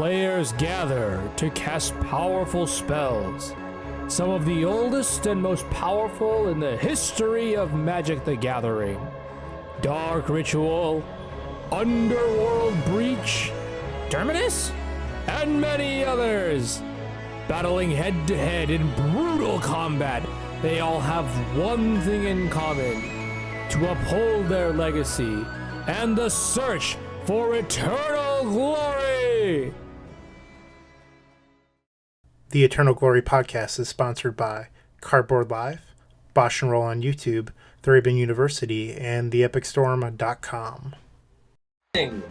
players gather to cast powerful spells. Some of the oldest and most powerful in the history of Magic the Gathering. Dark Ritual, Underworld Breach, Terminus, and many others. Battling head-to-head in brutal combat, they all have one thing in common: to uphold their legacy and the search for eternal glory. The Eternal Glory podcast is sponsored by Cardboard Live, BoshNRoll on YouTube, ThrabenU University, and theepicstorm.com.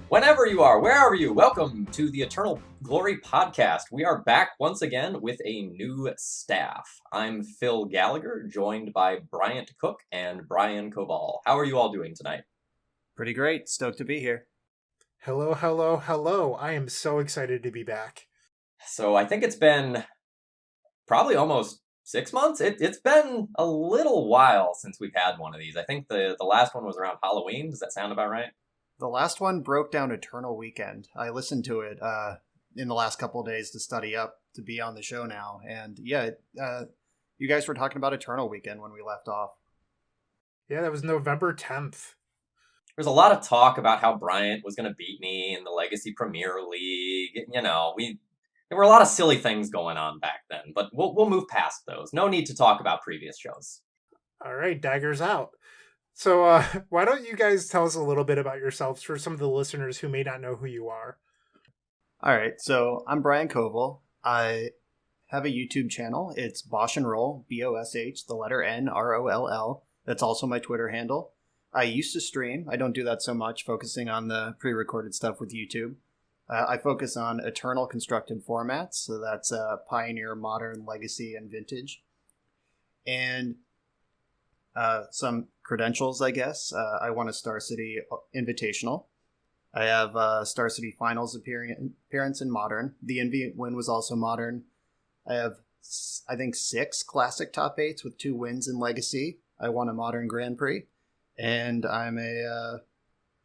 Whenever you are, wherever you, welcome to the Eternal Glory podcast. We are back once again with a new staff. I'm Phil Gallagher, joined by Bryant Cook and Brian Coval. How are you all doing tonight? Pretty great. Stoked to be here. Hello, hello, hello. I am so excited to be back. So I think it's been probably almost 6 months. It's been a little while since we've had one of these. I think the last one was around Halloween. Does that sound about right? The last one broke down Eternal Weekend. I listened to it in the last couple of days to study up to be on the show now. And yeah, you guys were talking about Eternal Weekend when we left off. Yeah, that was November 10th. There's a lot of talk about how Bryant was going to beat me in the Legacy Premier League. You know, there were a lot of silly things going on back then, but we'll move past those. No need to talk about previous shows. All right, daggers out. So why don't you guys tell us a little bit about yourselves for some of the listeners who may not know who you are? All right, so I'm Brian Coval. I have a YouTube channel. It's BoshNRoll, B-O-S-H, the letter N-R-O-L-L. That's also my Twitter handle. I used to stream. I don't do that so much, focusing on the pre-recorded stuff with YouTube. I focus on Eternal constructed formats, so that's Pioneer, Modern, Legacy, and Vintage. And some credentials, I guess. I won a Star City Invitational. I have a Star City Finals appearance in Modern. The Envy win was also Modern. I have, I think, 6 Classic Top 8s with 2 wins in Legacy. I won a Modern Grand Prix. And I'm a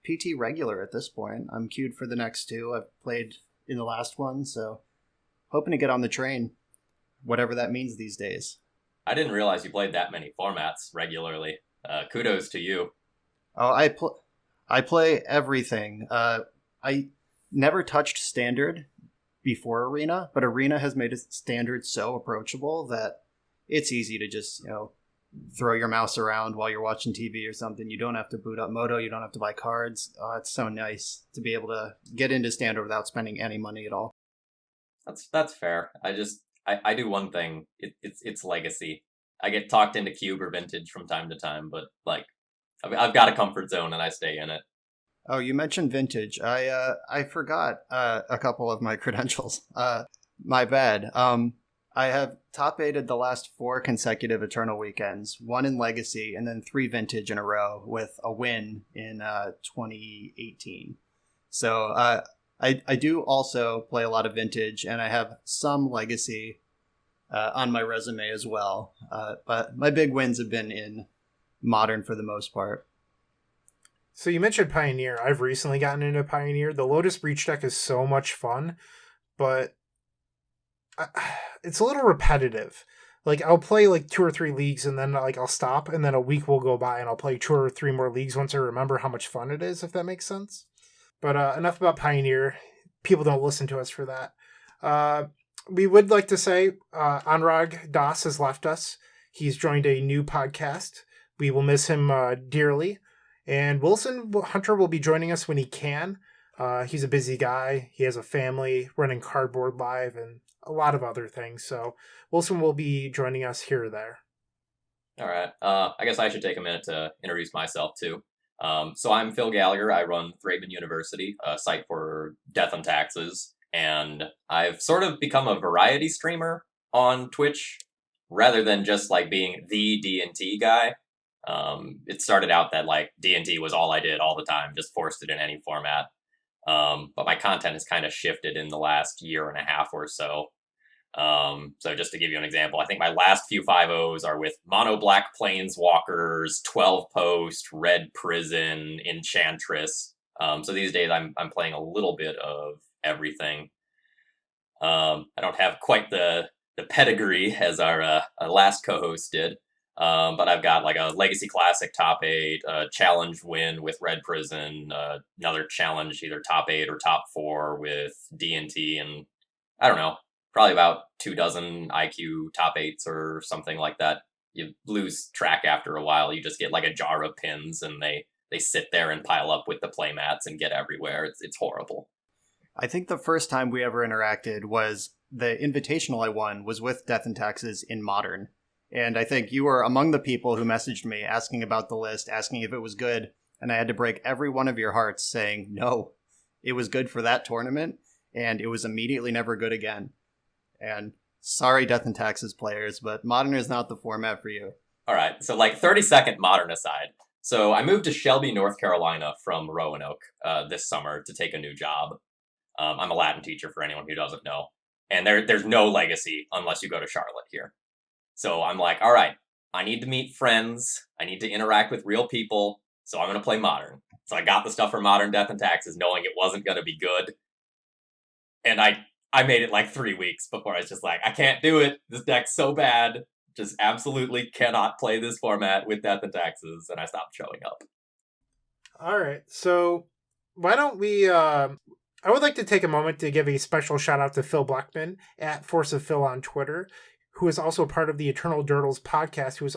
PT regular at this point. I'm queued for the next 2. I've played in the last one, so hoping to get on the train, whatever that means these days. I didn't realize you played that many formats regularly. Kudos to you. Oh, I play everything. I never touched Standard before Arena, but Arena has made Standard so approachable that it's easy to just, throw your mouse around while you're watching TV or something. You don't have to boot up Moto. You don't have to buy cards. Oh, it's so nice to be able to get into Standard without spending any money at all. That's fair. I do one thing. It's Legacy. I get talked into Cube or Vintage from time to time, but I've got a comfort zone and I stay in it. Oh, you mentioned Vintage. I forgot a couple of my credentials. My bad. I have top 8'd the last 4 consecutive Eternal Weekends, 1 in Legacy, and then 3 Vintage in a row with a win in 2018. So I do also play a lot of Vintage, and I have some Legacy on my resume as well. But my big wins have been in Modern for the most part. So you mentioned Pioneer. I've recently gotten into Pioneer. The Lotus Breach deck is so much fun, but it's a little repetitive. I'll play 2 or 3 leagues and then I'll stop, and then a week will go by and I'll play 2 or 3 more leagues once I remember how much fun it is, if that makes sense. But enough about Pioneer. People don't listen to us for that. We would like to say Anurag Das has left us. He's joined a new podcast. We will miss him dearly. And Wilson Hunter will be joining us when he can. He's a busy guy. He has a family, running Cardboard Live, and a lot of other things. So Wilson will be joining us here or there. All right. I guess I should take a minute to introduce myself too. So I'm Phil Gallagher. I run ThrabenU University, a site for death and taxes. And I've sort of become a variety streamer on Twitch rather than just being the D&T guy. It started out that D&T was all I did all the time, just forced it in any format. But my content has kind of shifted in the last year and a half or so. So just to give you an example, I think my last few 5.0s are with Mono Black Planeswalkers, 12 Post, Red Prison, Enchantress. So these days I'm playing a little bit of everything. I don't have quite the pedigree as our last co-host did. But I've got like a Legacy Classic top 8, a challenge win with Red Prison, another challenge either top 8 or top 4 with D&T, and I don't know, probably about 24 IQ top 8s or something like that. You lose track after a while. You just get like a jar of pins, and they sit there and pile up with the playmats and get everywhere. It's horrible. I think the first time we ever interacted was the invitational I won was with Death and Taxes in Modern. And I think you were among the people who messaged me asking about the list, asking if it was good. And I had to break every one of your hearts saying, no, it was good for that tournament. And it was immediately never good again. And sorry, Death and Taxes players, but Modern is not the format for you. All right. So like 30-second Modern aside. So I moved to Shelby, North Carolina from Roanoke this summer to take a new job. I'm a Latin teacher for anyone who doesn't know. And there's no Legacy unless you go to Charlotte here. So I'm like, all right, I need to meet friends. I need to interact with real people. So I'm going to play Modern. So I got the stuff for Modern Death and Taxes knowing it wasn't going to be good. And I made it like 3 weeks before I was just like, I can't do it. This deck's so bad. Just absolutely cannot play this format with Death and Taxes. And I stopped showing up. All right. So why don't we... I would like to take a moment to give a special shout out to Phil Blackman at Force of Phil on Twitter, who is also part of the Eternal Durdles podcast, who is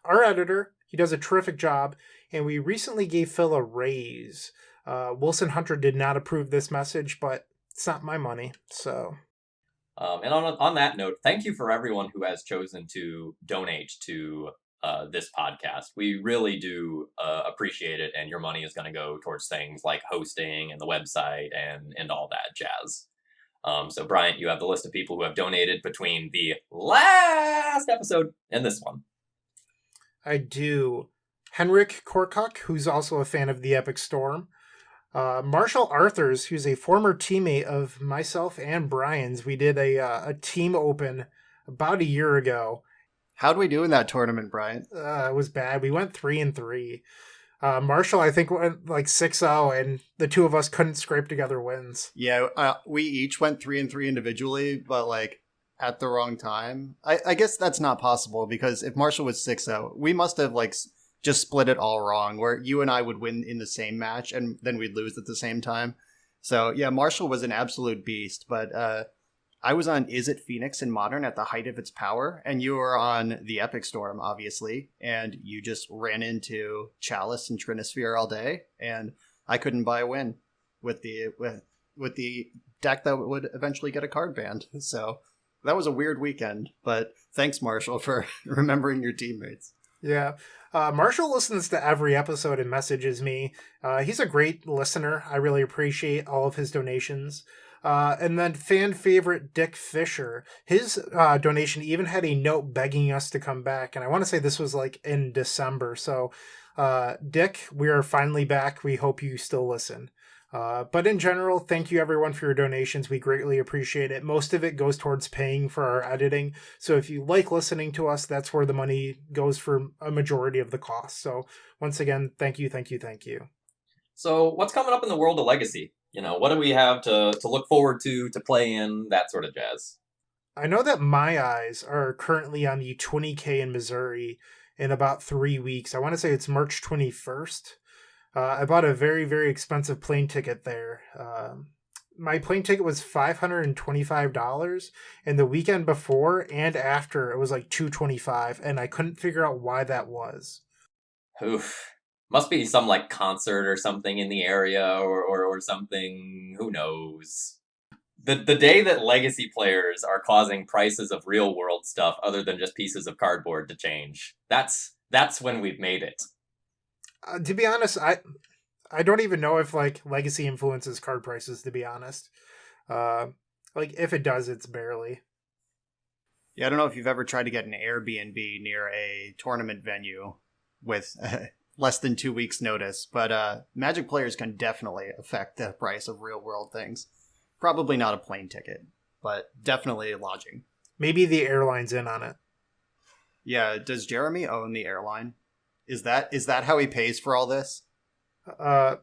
our editor. He does a terrific job, and we recently gave Phil a raise. Wilson Hunter did not approve this message, but it's not my money, so... And on that note, thank you for everyone who has chosen to donate to this podcast. We really do appreciate it, and your money is going to go towards things like hosting and the website and all that jazz. So, Bryant, you have the list of people who have donated between the last episode and this one. I do. Henrik Korkok, who's also a fan of the Epic Storm. Marshall Arthurs, who's a former teammate of myself and Brian's. We did a team open about a year ago. How'd we do in that tournament, Brian? It was bad. We went 3-3. Marshall, I think, went like 6-0, and the two of us couldn't scrape together wins. Yeah, we each went 3-3 individually, but like at the wrong time. I guess that's not possible because if Marshall was 6-0, we must have like just split it all wrong, where you and I would win in the same match and then we'd lose at the same time. So yeah, Marshall was an absolute beast, but I was on Is It Phoenix in Modern at the height of its power, and you were on the Epic Storm, obviously, and you just ran into Chalice and Trinisphere all day, and I couldn't buy a win with the deck that would eventually get a card banned. So that was a weird weekend, but thanks, Marshall, for remembering your teammates. Yeah. Marshall listens to every episode and messages me. He's a great listener. I really appreciate all of his donations. And then fan favorite Dick Fisher, his donation even had a note begging us to come back. And I want to say this was like in December. So, Dick, we are finally back. We hope you still listen. But in general, thank you everyone for your donations. We greatly appreciate it. Most of it goes towards paying for our editing. So if you like listening to us, that's where the money goes for a majority of the cost. So once again, thank you. So what's coming up in the world of Legacy? You know, what do we have to look forward to play in, that sort of jazz? I know that my eyes are currently on the 20K in Missouri in about 3 weeks. I want to say it's March 21st. I bought a very, very expensive plane ticket there. My plane ticket was $525, and the weekend before and after it was like $225, and I couldn't figure out why that was. Oof. Must be some like concert or something in the area or something. Who knows? The day that Legacy players are causing prices of real world stuff other than just pieces of cardboard to change, that's when we've made it. To be honest, I don't even know if like Legacy influences card prices, to be honest. Like if it does, it's barely. Yeah, I don't know if you've ever tried to get an Airbnb near a tournament venue with less than 2 weeks notice, but Magic players can definitely affect the price of real world things. Probably not a plane ticket, but definitely lodging. Maybe the airline's in on it. Yeah, does Jeremy own the airline? Is that how he pays for all this?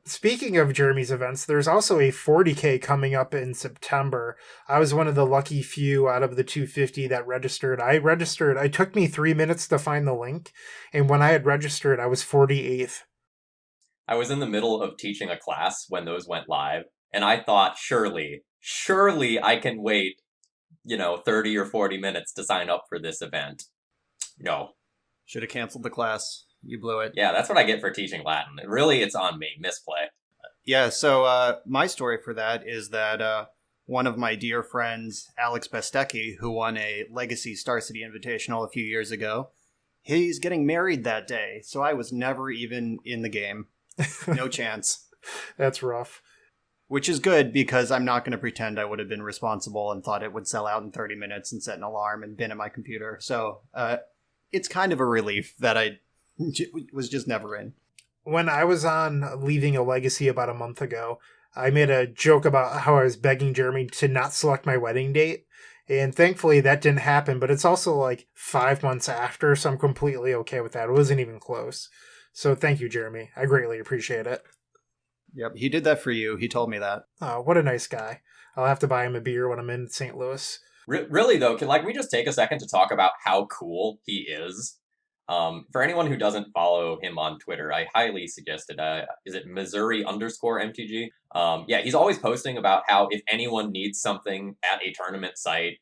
Speaking of Jeremy's events, there's also a 40K coming up in September. I was one of the lucky few out of the 250 that registered. It took me 3 minutes to find the link, and when I had registered, I was 48th. I was in the middle of teaching a class when those went live, and I thought, surely I can wait, 30 or 40 minutes to sign up for this event. No. Should have canceled the class. You blew it. Yeah, that's what I get for teaching Latin. Really, it's on me. Misplay. Yeah, so my story for that is that one of my dear friends, Alex Bestecki, who won a Legacy Star City Invitational a few years ago, he's getting married that day, so I was never even in the game. No chance. That's rough. Which is good, because I'm not going to pretend I would have been responsible and thought it would sell out in 30 minutes and set an alarm and been at my computer. So it's kind of a relief that I was just never in. When I was on Leaving a Legacy about a month ago, I made a joke about how I was begging Jeremy to not select my wedding date. And thankfully that didn't happen, but it's also like 5 months after, so I'm completely okay with that. It wasn't even close. So thank you, Jeremy. I greatly appreciate it. Yep, he did that for you. He told me that. Oh, what a nice guy. I'll have to buy him a beer when I'm in St. Louis. Really, though, can we just take a second to talk about how cool he is? For anyone who doesn't follow him on Twitter, I highly suggest it. Is it Missouri_MTG? Yeah, he's always posting about how if anyone needs something at a tournament site,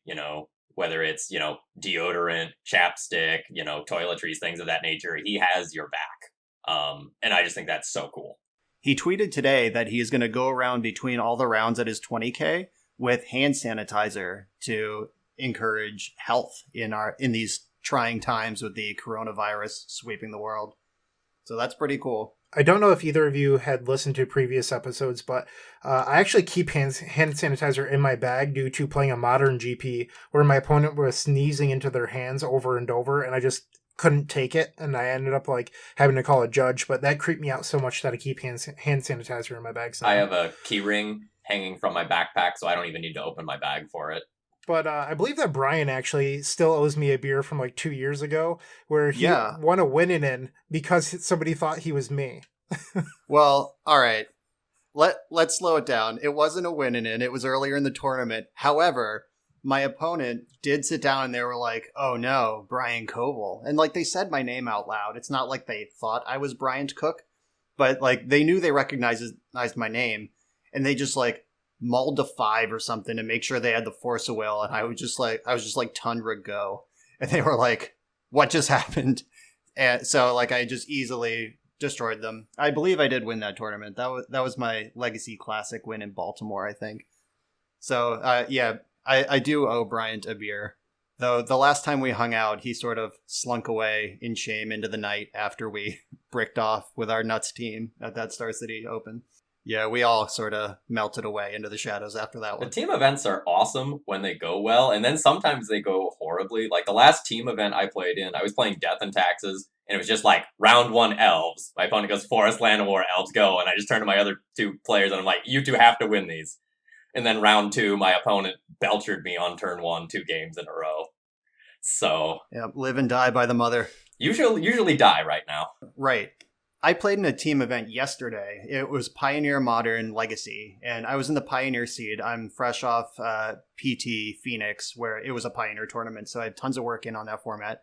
whether it's, deodorant, chapstick, toiletries, things of that nature, he has your back. And I just think that's so cool. He tweeted today that he is going to go around between all the rounds at his 20K with hand sanitizer to encourage health in these trying times with the coronavirus sweeping the world. So that's pretty cool. I don't know if either of you had listened to previous episodes, but I actually keep hand sanitizer in my bag due to playing a modern GP where my opponent was sneezing into their hands over and over, and I just couldn't take it, and I ended up having to call a judge, but that creeped me out so much that I keep hand sanitizer in my bag. I have a key ring hanging from my backpack, so I don't even need to open my bag for it. But I believe that Brian actually still owes me a beer from 2 years ago where he won a win-in because somebody thought he was me. Well, all right. Let's slow it down. It wasn't a win-in. It was earlier in the tournament. However, my opponent did sit down and they were like, oh no, Brian Coval. And they said my name out loud. It's not like they thought I was Bryant Cook, but they knew they recognized my name, and they just mulled a 5 or something to make sure they had the force of will, and I was just like Tundra go, and they were like, what just happened? And so I just easily destroyed them. I believe I did win that tournament. That was my Legacy Classic win in Baltimore, I think. So yeah, I do owe Bryant a beer, though the last time we hung out he sort of slunk away in shame into the night after we bricked off with our nuts team at that Star City Open. Yeah, we all sort of melted away into the shadows after that one. The team events are awesome when they go well, and then sometimes they go horribly. The last team event I played in, I was playing Death and Taxes, and it was just round 1 Elves. My opponent goes Forest, Land of War, Elves, go, and I just turned to my other 2 players, and I'm like, you 2 have to win these. And then round 2, my opponent belchered me on turn 1 2 games in a row. So... yeah, live and die by the mother. Usually die right now. Right. I played in a team event yesterday. It was Pioneer Modern Legacy, and I was in the Pioneer seed. I'm fresh off PT Phoenix, where it was a Pioneer tournament, so I had tons of work in on that format.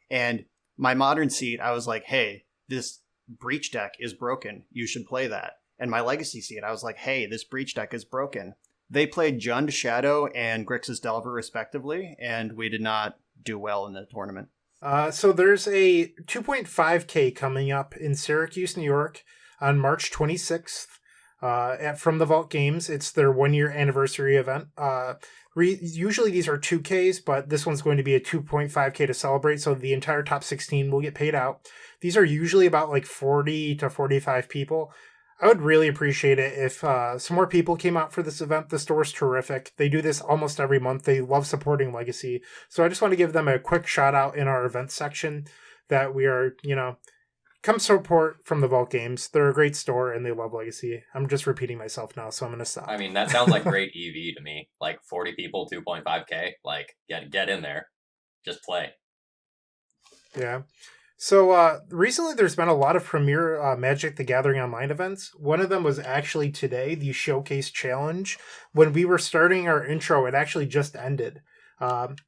And my Modern seed, I was like, hey, this Breach deck is broken. You should play that. And my Legacy seed, I was like, hey, this Breach deck is broken. They played Jund Shadow and Grixis Delver, respectively, and we did not do well in the tournament. So there's a 2.5K coming up in Syracuse, New York on March 26th from the Vault Games. It's their 1-year anniversary event. Usually these are 2Ks, but this one's going to be a 2.5K to celebrate, so the entire top 16 will get paid out. These are usually about 40 to 45 people. I would really appreciate it if some more people came out for this event. The store's terrific. They do this almost every month. They love supporting Legacy. So I just want to give them a quick shout out in our event section that we are, come support from the Vault Games. They're a great store and they love Legacy. I'm just repeating myself now, so I'm going to stop. I mean, that sounds like great EV to me. 40 people, 2.5K. Get in there. Just play. Yeah. So recently there's been a lot of premier Magic the Gathering Online events. One of them was actually today, the Showcase Challenge. When we were starting our intro, it actually just ended.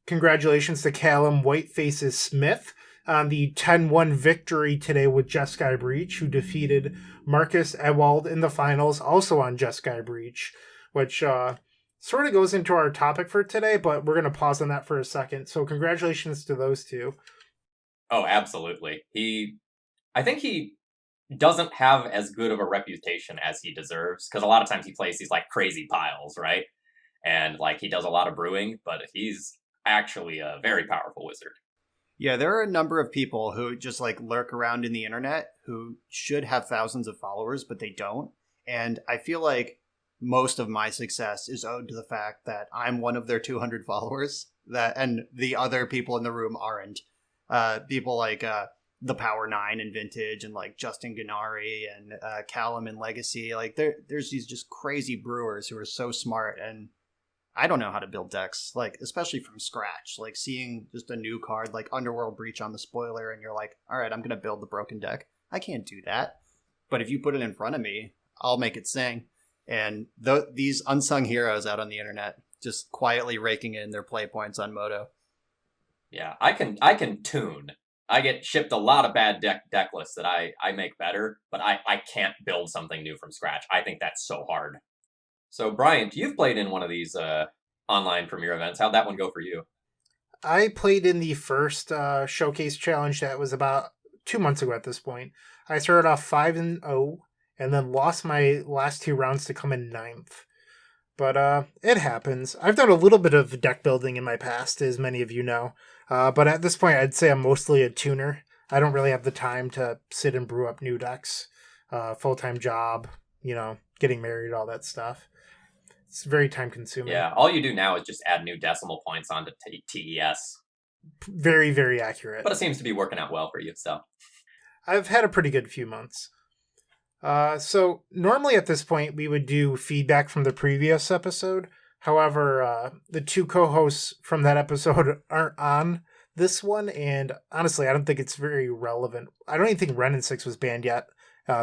Congratulations to Callum Whitefaces Smith on the 10-1 victory today with Jeskai Breach, who defeated Marcus Ewald in the finals, also on Jeskai Breach, which sort of goes into our topic for today, but we're going to pause on that for a second. So congratulations to those two. Oh, absolutely. I think he doesn't have as good of a reputation as he deserves, because a lot of times he plays these like crazy piles, right? And like he does a lot of brewing, but he's actually a very powerful wizard. Yeah, there are a number of people who just like lurk around in the internet who should have thousands of followers, but they don't. And I feel like most of my success is owed to the fact that I'm one of their 200 followers, and the other people in the room aren't. People like the Power 9 and Vintage, and like Justin Gennari and Callum and Legacy. Like there's these just crazy brewers who are so smart, and I don't know how to build decks, like especially from scratch. Like seeing just a new card like Underworld Breach on the spoiler, and you're like, all right, I'm gonna build the broken deck. I can't do that, but if you put it in front of me, I'll make it sing. And these unsung heroes out on the internet just quietly raking in their play points on Moto. Yeah, I can tune. I get shipped a lot of bad deck lists that I make better, but I can't build something new from scratch. I think that's so hard. So, Bryant, you've played in one of these online premiere events. How'd that one go for you? I played in the first Showcase Challenge that was about 2 months ago at this point. I started off 5-0 and then lost my last 2 rounds to come in 9th. But it happens. I've done a little bit of deck building in my past, as many of you know. But at this point, I'd say I'm mostly a tuner. I don't really have the time to sit and brew up new decks. Full-time job, getting married, all that stuff. It's very time-consuming. Yeah, all you do now is just add new decimal points onto TES. Very, very accurate. But it seems to be working out well for you, so. I've had a pretty good few months. So normally at this point, we would do feedback from the previous episode. However, the 2 co-hosts from that episode aren't on this one, and honestly, I don't think it's very relevant. I don't even think Ren and 6 was banned yet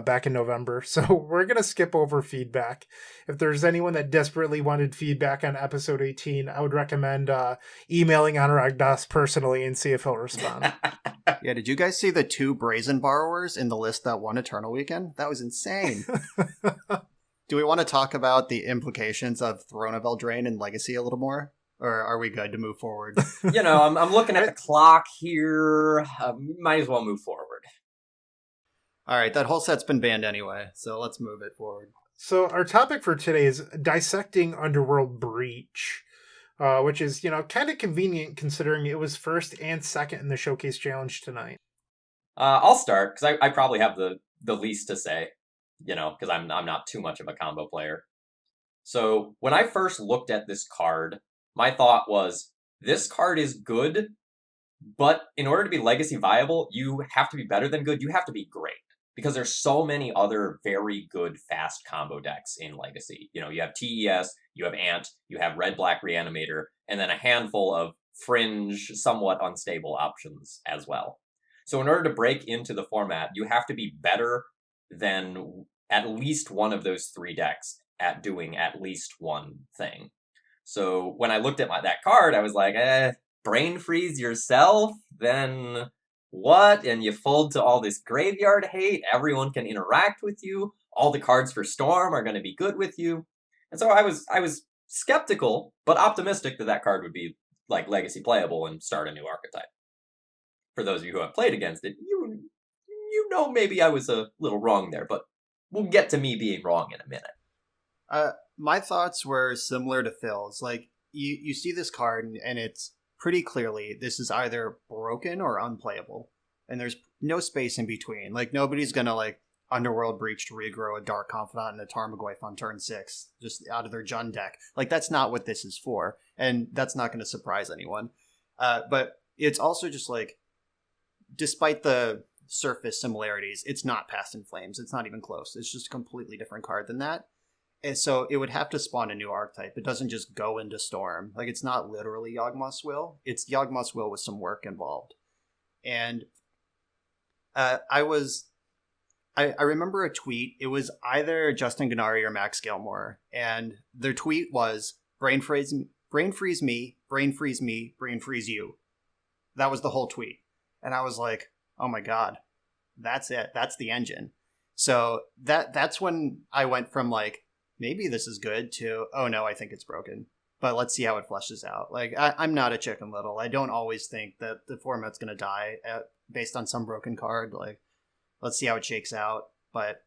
back in November, so we're going to skip over feedback. If there's anyone that desperately wanted feedback on episode 18, I would recommend emailing Anurag Das personally and see if he'll respond. Yeah, did you guys see the 2 Brazen borrowers in the list that won Eternal Weekend? That was insane. Do we want to talk about the implications of Throne of Eldraine and Legacy a little more? Or are we good to move forward? I'm looking at the clock here. Might as well move forward. All right, that whole set's been banned anyway, so let's move it forward. So our topic for today is Dissecting Underworld Breach, which is, kind of convenient considering it was first and second in the Showcase Challenge tonight. I'll start, because I probably have the least to say, because I'm not too much of a combo player. So when I first looked at this card, my thought was, this card is good, but in order to be Legacy viable, you have to be better than good. You have to be great. Because there's so many other very good fast combo decks in Legacy. You have TES, you have Ant, you have Red-Black Reanimator, and then a handful of fringe, somewhat unstable options as well. So in order to break into the format, you have to be better than at least one of those 3 decks at doing at least one thing. So when I looked at that card, I was like, brain freeze yourself, then what? And you fold to all this graveyard hate. Everyone can interact with you. All the cards for Storm are going to be good with you. And so I was skeptical, but optimistic that card would be like Legacy playable and start a new archetype. For those of you who have played against it, maybe I was a little wrong there, but we'll get to me being wrong in a minute. My thoughts were similar to Phil's. Like, you see this card, and it's pretty clearly this is either broken or unplayable, and there's no space in between. Like, nobody's gonna Underworld Breach to regrow a Dark Confidant and a Tarmogoyf on turn 6 just out of their Jund deck. Like, that's not what this is for, and that's not going to surprise anyone. But it's also just despite the surface similarities, it's not Past in Flames. It's not even close. It's just a completely different card than that. And so it would have to spawn a new archetype. It doesn't just go into Storm. It's not literally Yawgmoth's Will. It's Yawgmoth's Will with some work involved. And I remember a tweet. It was either Justin Gennari or Max Gilmore, and their tweet was brain freeze me, brain freeze me, brain freeze me, brain freeze you. That was the whole tweet. And I was like, oh my God, that's it. That's the engine. So that's when I went from like, maybe this is good to, oh no, I think it's broken. But let's see how it fleshes out. Like, I'm not a Chicken Little. I don't always think that the format's going to die based on some broken card. Like, let's see how it shakes out. But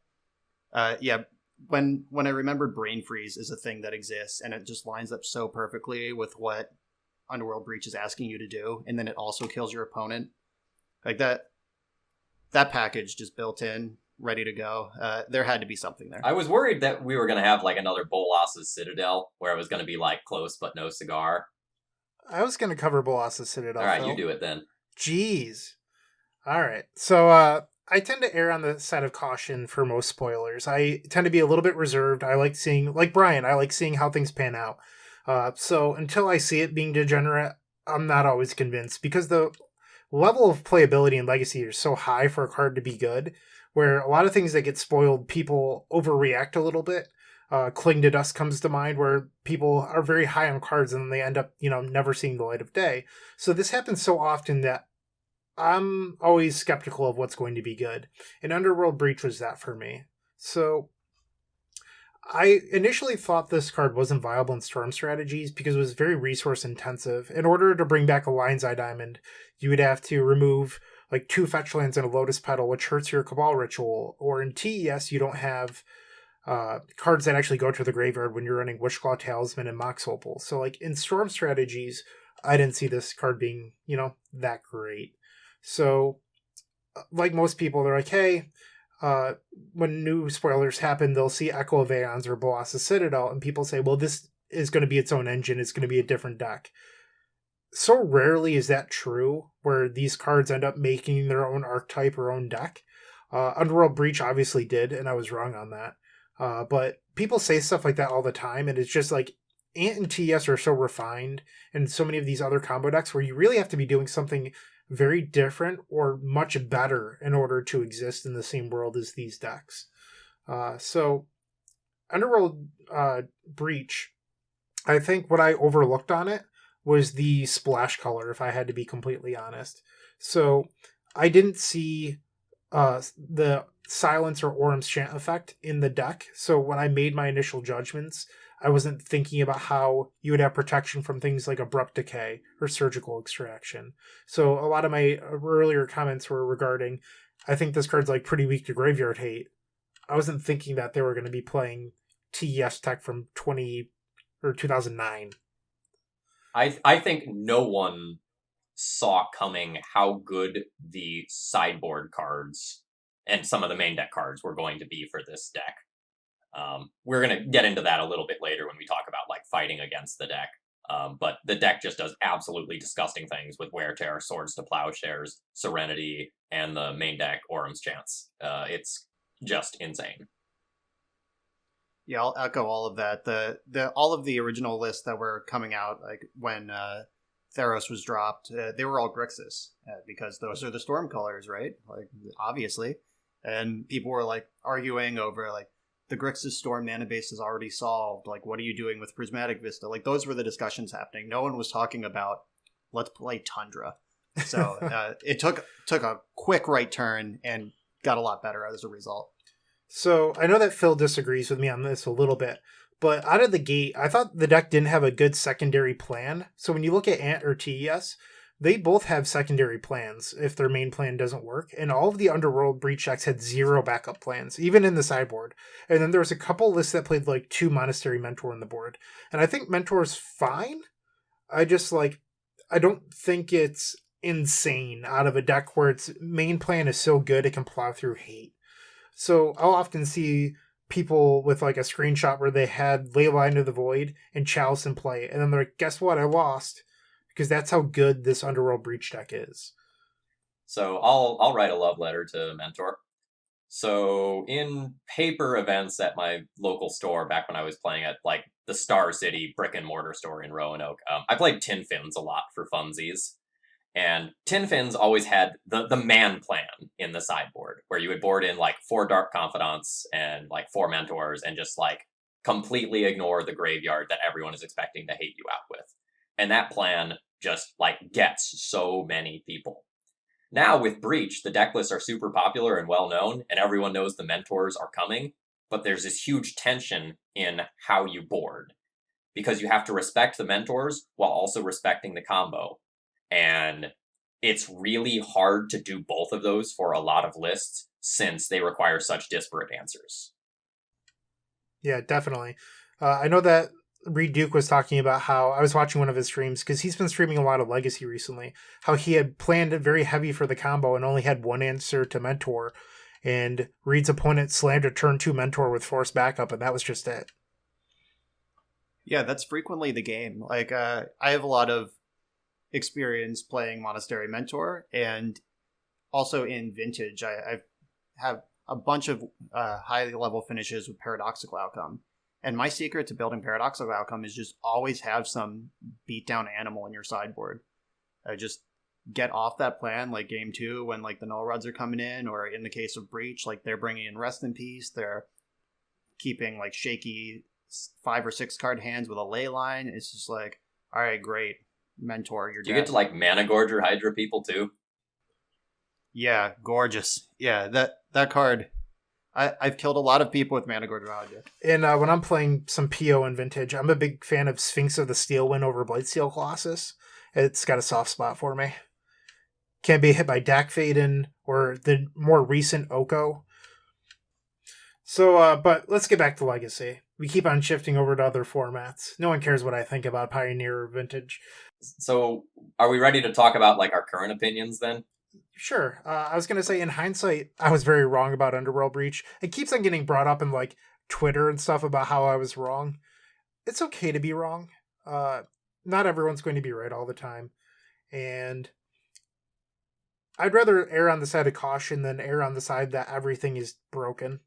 yeah, when I remembered Brain Freeze is a thing that exists, and it just lines up so perfectly with what Underworld Breach is asking you to do, and then it also kills your opponent. Like that package just built in, ready to go. There had to be something there. I was worried that we were going to have like another Bolas's Citadel, where it was going to be like close but no cigar. I was going to cover Bolas's Citadel. All right, Phil. you do it then. Jeez. All right. So I tend to err on the side of caution for most spoilers. I tend to be a little bit reserved. I like seeing, like Brian, I like seeing how things pan out. So until I see it being degenerate, I'm not always convinced, because the level of playability in Legacy is so high for a card to be good, where a lot of things that get spoiled, people overreact a little bit. Cling to Dust comes to mind, where people are very high on cards and they end up, never seeing the light of day. So this happens so often that I'm always skeptical of what's going to be good. And Underworld Breach was that for me. So I initially thought this card wasn't viable in Storm strategies because it was very resource intensive. In order to bring back a Lion's Eye Diamond, you would have to remove like 2 fetch lands and a Lotus Petal, which hurts your Cabal Ritual. Or in TES, you don't have cards that actually go to the graveyard when you're running Witchclaw Talisman and Mox Opal. So like in Storm strategies, I didn't see this card being, that great. So, like most people, they're like, hey, when new spoilers happen, they'll see Echo of Aeons or Bolas's Citadel, and people say, well, this is going to be its own engine, it's going to be a different deck. So rarely is that true, where these cards end up making their own archetype or own deck. Underworld Breach obviously did, and I was wrong on that. But people say stuff like that all the time, and it's just like, Ant and TS are so refined, and so many of these other combo decks where you really have to be doing something very different or much better in order to exist in the same world as these decks. So Underworld Breach, I think what I overlooked on it was the splash color, if I had to be completely honest. So I didn't see the Silence or Orum's Chant effect in the deck. So when I made my initial judgments, I wasn't thinking about how you would have protection from things like Abrupt Decay or Surgical Extraction. So a lot of my earlier comments were regarding, I think this card's like pretty weak to Graveyard Hate. I wasn't thinking that they were going to be playing TES tech from 2009. I think no one saw coming how good the sideboard cards and some of the main deck cards were going to be for this deck. We're going to get into that a little bit later when we talk about like fighting against the deck. But the deck just does absolutely disgusting things with Wear Tear, Swords to Plowshares, Serenity, and the main deck Orum's Chance. It's just insane. Yeah, I'll echo all of that. The all of the original lists that were coming out, like when Theros was dropped, they were all Grixis because those are the Storm colors, right? Like obviously, and people were like arguing over like, the Grixis Storm mana base is already solved. Like, what are you doing with Prismatic Vista? Like, those were the discussions happening. No one was talking about, let's play Tundra. So it took a quick right turn and got a lot better as a result. So I know that Phil disagrees with me on this a little bit, but out of the gate, I thought the deck didn't have a good secondary plan. So when you look at Ant or TES, they both have secondary plans if their main plan doesn't work. And all of the Underworld Breach decks had 0 backup plans, even in the sideboard. And then there was a couple lists that played like 2 Monastery Mentor in the board. And I think Mentor's fine. I don't think it's insane out of a deck where its main plan is so good it can plow through hate. So I'll often see people with like a screenshot where they had Leyline of the Void and Chalice in play. And then they're like, guess what? I lost. Because that's how good this Underworld Breach deck is. So I'll write a love letter to Mentor. So in paper events at my local store back when I was playing at like the Star City brick and mortar store in Roanoke, I played Tin Fins a lot for funsies. And Tin Fins always had the man plan in the sideboard, where you would board in like 4 Dark Confidants and like 4 Mentors and just like completely ignore the graveyard that everyone is expecting to hate you out with. And that plan just like gets so many people. Now with Breach, the deck lists are super popular and well known, and everyone knows the Mentors are coming, but there's this huge tension in how you board, because you have to respect the Mentors while also respecting the combo. And it's really hard to do both of those for a lot of lists since they require such disparate answers. Yeah, definitely. I know that Reed Duke was talking about how, I was watching one of his streams because he's been streaming a lot of Legacy recently, how he had planned it very heavy for the combo and only had one answer to Mentor, and Reed's opponent slammed a turn 2 Mentor with forced backup, and that was just it. Yeah, that's frequently the game. Like, I have a lot of experience playing Monastery Mentor, and also in Vintage, I have a bunch of high level finishes with Paradoxical Outcome. And my secret to building Paradoxical Outcome is just always have some beatdown animal in your sideboard. Just get off that plan, like game 2 when like the Null Rods are coming in, or in the case of Breach, like they're bringing in Rest in Peace, they're keeping like shaky 5 or 6 card hands with a ley line. It's just like, all right, great. Mentor, you're Do you dead. get to like Mana Gorge or Hydra people too? Yeah, gorgeous. Yeah, that card. I've killed a lot of people with Mana Gorge or Hydra. And when I'm playing some PO in Vintage, I'm a big fan of Sphinx of the Steelwind over Blightsteel Colossus. It's got a soft spot for me. Can't be hit by Dak Faden or the more recent Oko. So, but let's get back to Legacy. We keep on shifting over to other formats. No one cares what I think about Pioneer or Vintage. So, are we ready to talk about like our current opinions then? Sure. I was going to say, in hindsight, I was very wrong about Underworld Breach. It keeps on getting brought up in like Twitter and stuff about how I was wrong. It's okay to be wrong. Not everyone's going to be right all the time. And I'd rather err on the side of caution than err on the side that everything is broken.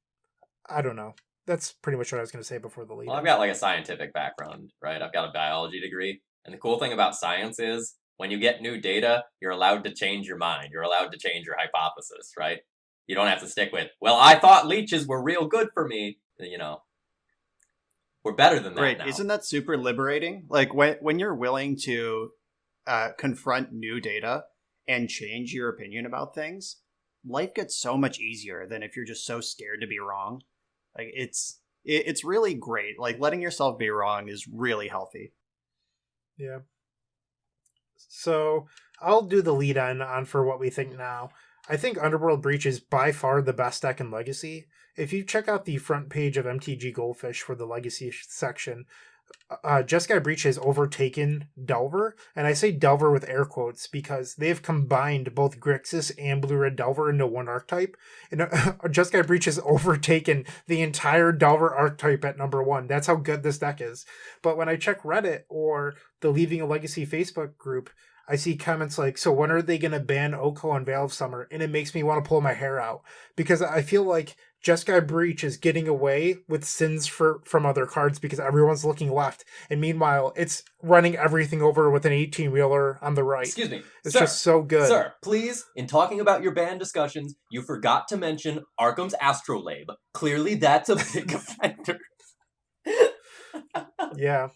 I don't know. That's pretty much what I was going to say before the lead. Well, I've got like a scientific background, right? I've got a biology degree. And the cool thing about science is when you get new data, you're allowed to change your mind. You're allowed to change your hypothesis, right? You don't have to stick with, well, I thought leeches were real good for me. You know, we're better than that Right. now. Isn't that super liberating? Like when you're willing to confront new data and change your opinion about things, life gets so much easier than if you're just so scared to be wrong. Like it's really great. Like letting yourself be wrong is really healthy. Yeah. So I'll do the lead on for what we think now. I think Underworld Breach is by far the best deck in Legacy. If you check out the front page of MTG Goldfish for the Legacy section, Jeskai Breach has overtaken Delver, and I say Delver with air quotes because they have combined both Grixis and Blue-Red Delver into one archetype, and Jeskai Breach has overtaken the entire Delver archetype at number 1. That's how good this deck is. But when I check Reddit or the Leaving a Legacy Facebook group, I see comments like, so when are they going to ban Oko and Veil of Summer? And it makes me want to pull my hair out because I feel like Jeskai Breach is getting away with sins from other cards because everyone's looking left. And meanwhile, it's running everything over with an 18-wheeler on the right. Excuse me. It's sir, just so good. Sir, please, in talking about your ban discussions, you forgot to mention Arkham's Astrolabe. Clearly, that's a big offender. Yeah.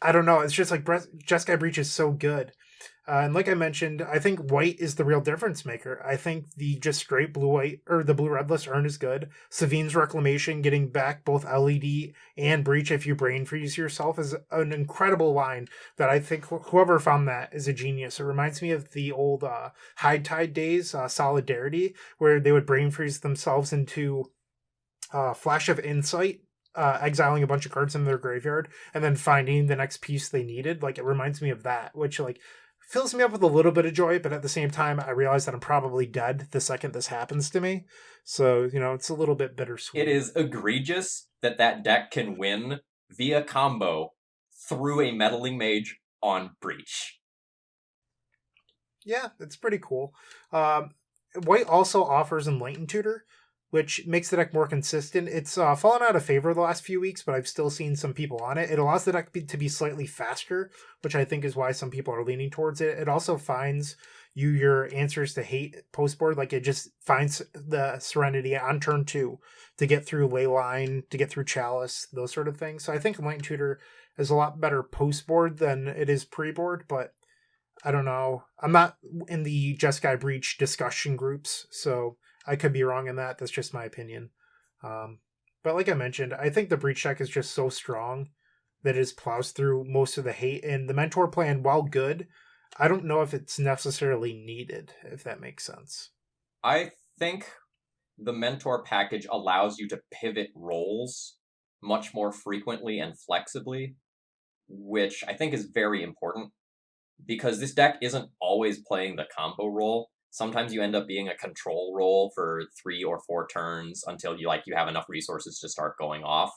I don't know. It's just like Jeskai Breach is so good. And like I mentioned, I think white is the real difference maker. I think the just straight blue-white or the blue-redless urn is good. Savine's Reclamation, getting back both LED and Breach if you brain freeze yourself, is an incredible line that I think whoever found that is a genius. It reminds me of the old High Tide days, Solidarity, where they would brain freeze themselves into Flash of Insight, exiling a bunch of cards in their graveyard, and then finding the next piece they needed. Like, it reminds me of that, which, like, fills me up with a little bit of joy, but at the same time, I realize that I'm probably dead the second this happens to me. So, you know, it's a little bit bittersweet. It is egregious that that deck can win via combo through a Meddling Mage on Breach. Yeah, it's pretty cool. White also offers Enlightened Tutor, which makes the deck more consistent. It's fallen out of favor the last few weeks, but I've still seen some people on it. It allows the deck to be slightly faster, which I think is why some people are leaning towards it. It also finds you your answers to hate post board. Like, it just finds the Serenity on turn 2 to get through Leyline, to get through Chalice, those sort of things. So I think Enlightened Tutor is a lot better post board than it is pre board, but I don't know. I'm not in the Jeskai Breach discussion groups, so I could be wrong in that. That's just my opinion. But like I mentioned, I think the Breach deck is just so strong that it plows through most of the hate. And the Mentor plan, while good, I don't know if it's necessarily needed, if that makes sense. I think the Mentor package allows you to pivot roles much more frequently and flexibly, which I think is very important, because this deck isn't always playing the combo role. Sometimes you end up being a control role for 3 or 4 turns until you have enough resources to start going off.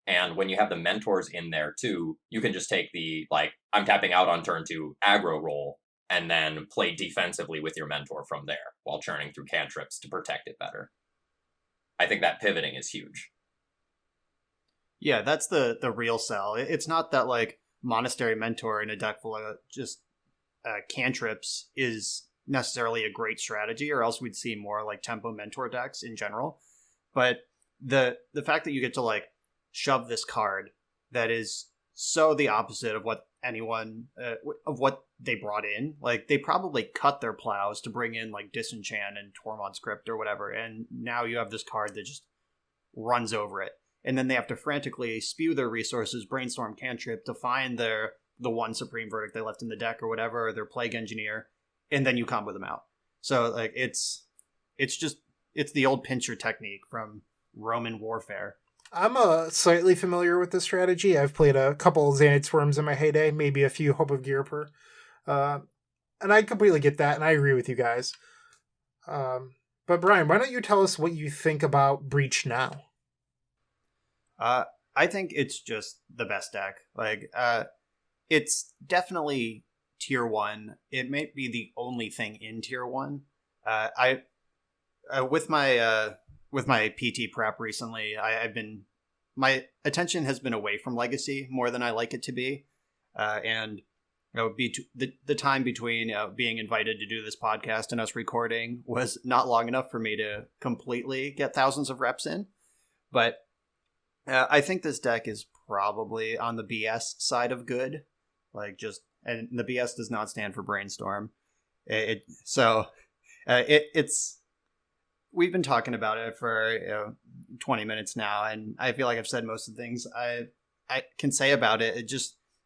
And when you have the mentors in there too, you can just take the, I'm tapping out on turn 2 aggro role and then play defensively with your mentor from there while churning through cantrips to protect it better. I think that pivoting is huge. Yeah, that's the real sell. It's not that Monastery Mentor in a deck full of just cantrips is necessarily a great strategy, or else we'd see more tempo mentor decks in general. But the fact that you get to shove this card that is so the opposite of what anyone of what they brought in, they probably cut their plows to bring in Disenchant and Tormod's Crypt or whatever, and now you have this card that just runs over it, and then they have to frantically spew their resources, brainstorm cantrip to find the one Supreme Verdict they left in the deck or whatever, or their Plague Engineer, and then you combo them out. So it's the old pincher technique from Roman warfare. I'm slightly familiar with this strategy. I've played a couple Xanad Swarms in my heyday, maybe a few Hope of Gearper. And I completely get that, and I agree with you guys. But Brian, why don't you tell us what you think about Breach now? I think it's just the best deck. It's definitely tier 1. It may be the only thing in tier 1. With my PT prep recently, my attention has been away from Legacy more than I like it to be, and the time between being invited to do this podcast and us recording was not long enough for me to completely get thousands of reps in. But I think this deck is probably on the BS side of good, and the BS does not stand for brainstorm. It's. We've been talking about it for 20 minutes now, and I feel like I've said most of the things I can say about it.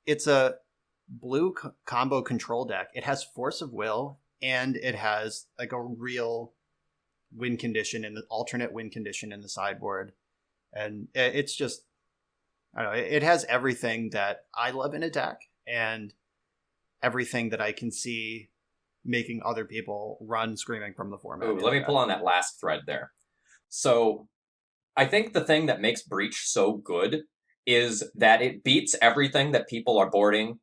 It's a blue combo control deck. It has Force of Will, and it has a real win condition in the alternate win condition in the sideboard, and it's just, I don't know. It has everything that I love in a deck, and everything that I can see making other people run screaming from the format. Ooh, let me pull on that last thread there. So I think the thing that makes Breach so good is that it beats everything that people are boarding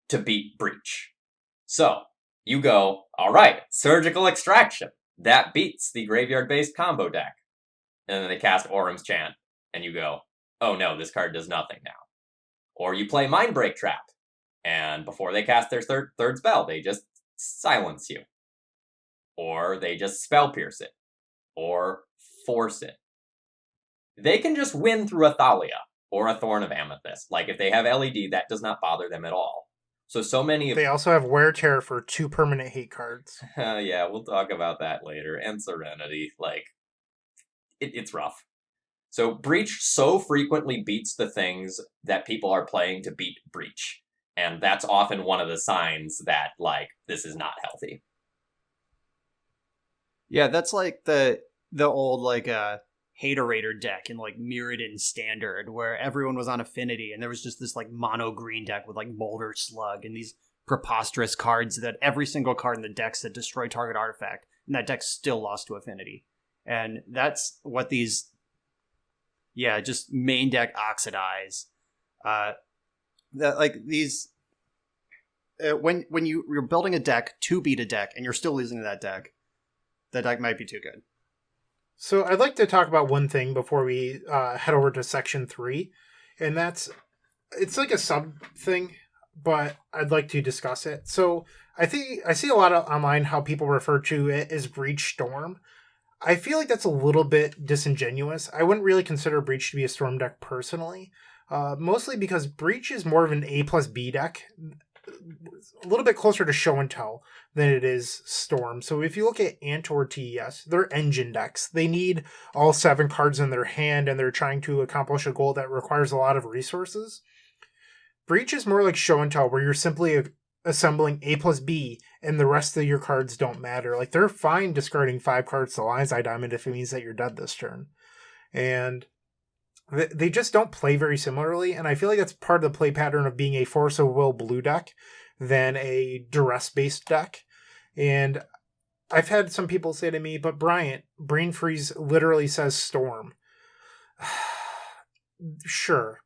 to beat Breach. So you go, all right, Surgical Extraction. That beats the graveyard-based combo deck. And then they cast Orum's Chant, and you go, oh no, this card does nothing now. Or you play Mindbreak Trap, and before they cast their third spell, they just silence you, or they just spell pierce it, or force it. They can just win through a Thalia or a Thorn of Amethyst. If they have LED, that does not bother them at all. So many of they also have Wear Tear for 2 permanent hate cards. Yeah, we'll talk about that later. And Serenity, it's rough. So Breach so frequently beats the things that people are playing to beat Breach. And that's often one of the signs that, this is not healthy. Yeah, that's the old, Haterator deck in, Mirrodin Standard, where everyone was on Affinity, and there was just this, mono green deck with, Boulder Slug, and these preposterous cards that every single card in the deck said destroy target artifact, and that deck still lost to Affinity. And that's what these, just main deck oxidize. These when you're building a deck to beat a deck and you're still losing to that deck might be too good. So I'd like to talk about one thing before we head over to section 3, and it's like a sub thing, but I'd like to discuss it. So I see a lot of online how people refer to it as Breach Storm. I feel like that's a little bit disingenuous. I wouldn't really consider Breach to be a Storm deck personally, mostly because Breach is more of an A plus B deck, a little bit closer to Show and Tell than it is Storm. So if you look at Ant or TES, they're engine decks. They need all 7 cards in their hand, and they're trying to accomplish a goal that requires a lot of resources. Breach is more like Show and Tell, where you're simply assembling A plus B, and the rest of your cards don't matter. Like, they're fine discarding 5 cards to Lion's Eye Diamond if it means that you're dead this turn. And they just don't play very similarly, and I feel like that's part of the play pattern of being a Force of Will blue deck than a duress-based deck. And I've had some people say to me, but Bryant, Brain Freeze literally says Storm. Sure,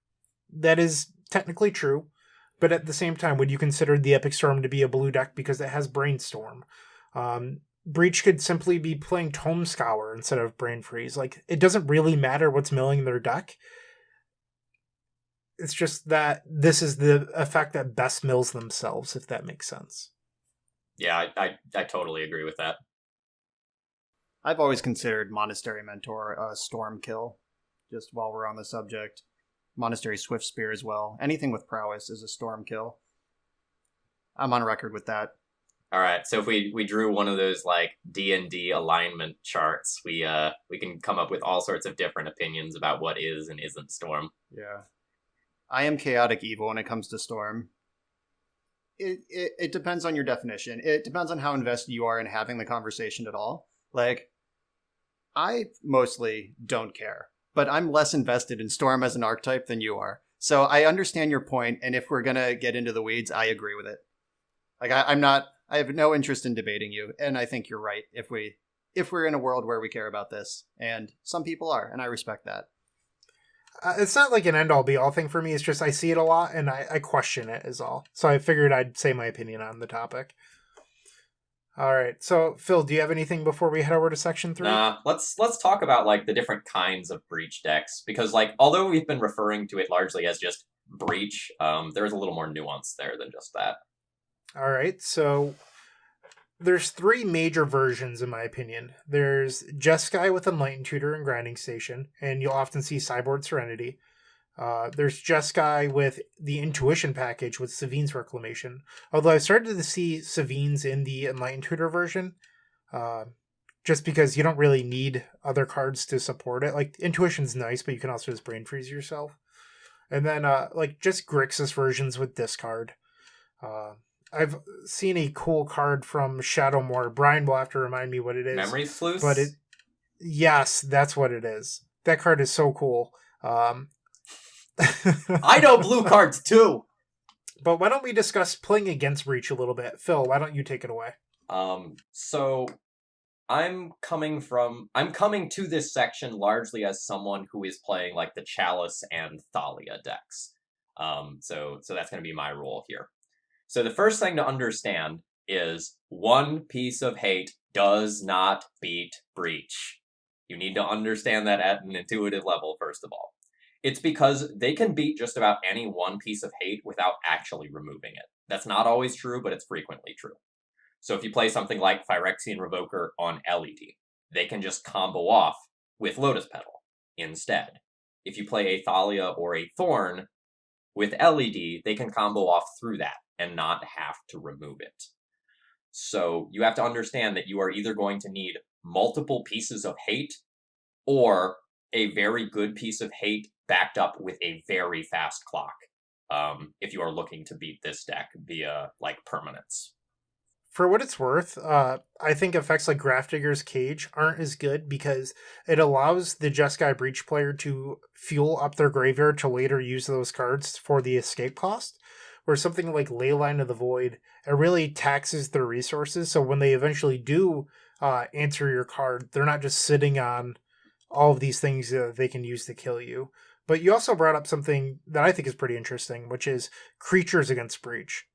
that is technically true, but at the same time, would you consider the Epic Storm to be a blue deck because it has Brainstorm? Breach could simply be playing Tome Scour instead of Brain Freeze. Like, it doesn't really matter what's milling their deck. It's just that this is the effect that best mills themselves, if that makes sense. Yeah, I totally agree with that. I've always considered Monastery Mentor a storm kill, just while we're on the subject. Monastery Swift Spear as well. Anything with prowess is a storm kill. I'm on record with that. All right, so if we drew one of those like D&D alignment charts, we can come up with all sorts of different opinions about what is and isn't Storm. Yeah. I am chaotic evil when it comes to Storm. It depends on your definition. It depends on how invested you are in having the conversation at all. Like, I mostly don't care, but I'm less invested in Storm as an archetype than you are. So I understand your point, and if we're gonna get into the weeds, I agree with it. Like, I have no interest in debating you, and I think you're right if we're in a world where we care about this, and some people are, and I respect that. It's not like an end-all be-all thing for me. It's just I see it a lot, and I question it is all. So I figured I'd say my opinion on the topic. All right. So, Phil, do you have anything before we head over to section 3? Let's talk about like the different kinds of Breach decks, because like although we've been referring to it largely as just Breach, there's a little more nuance there than just that. All right. So there's 3 major versions, in my opinion. There's Jeskai with Enlightened Tutor and Grinding Station, and you'll often see Cyborg Serenity. There's Jeskai with the Intuition package with Savine's Reclamation. Although I've started to see Savine's in the Enlightened Tutor version, just because you don't really need other cards to support it. Like, Intuition's nice, but you can also just Brain Freeze yourself. And then, like, just Grixis versions with Discard. I've seen a cool card from Shadowmoor. Brian will have to remind me what it is. Memory Sleuth? But yes, that's what it is. That card is so cool. I know blue cards too! But why don't we discuss playing against Breach a little bit? Phil, why don't you take it away? So I'm coming to this section largely as someone who is playing like the Chalice and Thalia decks. So that's going to be my role here. So the first thing to understand is one piece of hate does not beat Breach. You need to understand that at an intuitive level, first of all. It's because they can beat just about any one piece of hate without actually removing it. That's not always true, but it's frequently true. So if you play something like Phyrexian Revoker on LED, they can just combo off with Lotus Petal instead. If you play a Thalia or a Thorn with LED, they can combo off through that and not have to remove it. So you have to understand that you are either going to need multiple pieces of hate or a very good piece of hate backed up with a very fast clock, if you are looking to beat this deck via, like, permanence. For what it's worth, I think effects like Grafdigger's Cage aren't as good because it allows the Jeskai Breach player to fuel up their graveyard to later use those cards for the escape cost, where something like Leyline of the Void, it really taxes their resources, so when they eventually do answer your card, they're not just sitting on all of these things that they can use to kill you. But you also brought up something that I think is pretty interesting, which is creatures against Breach.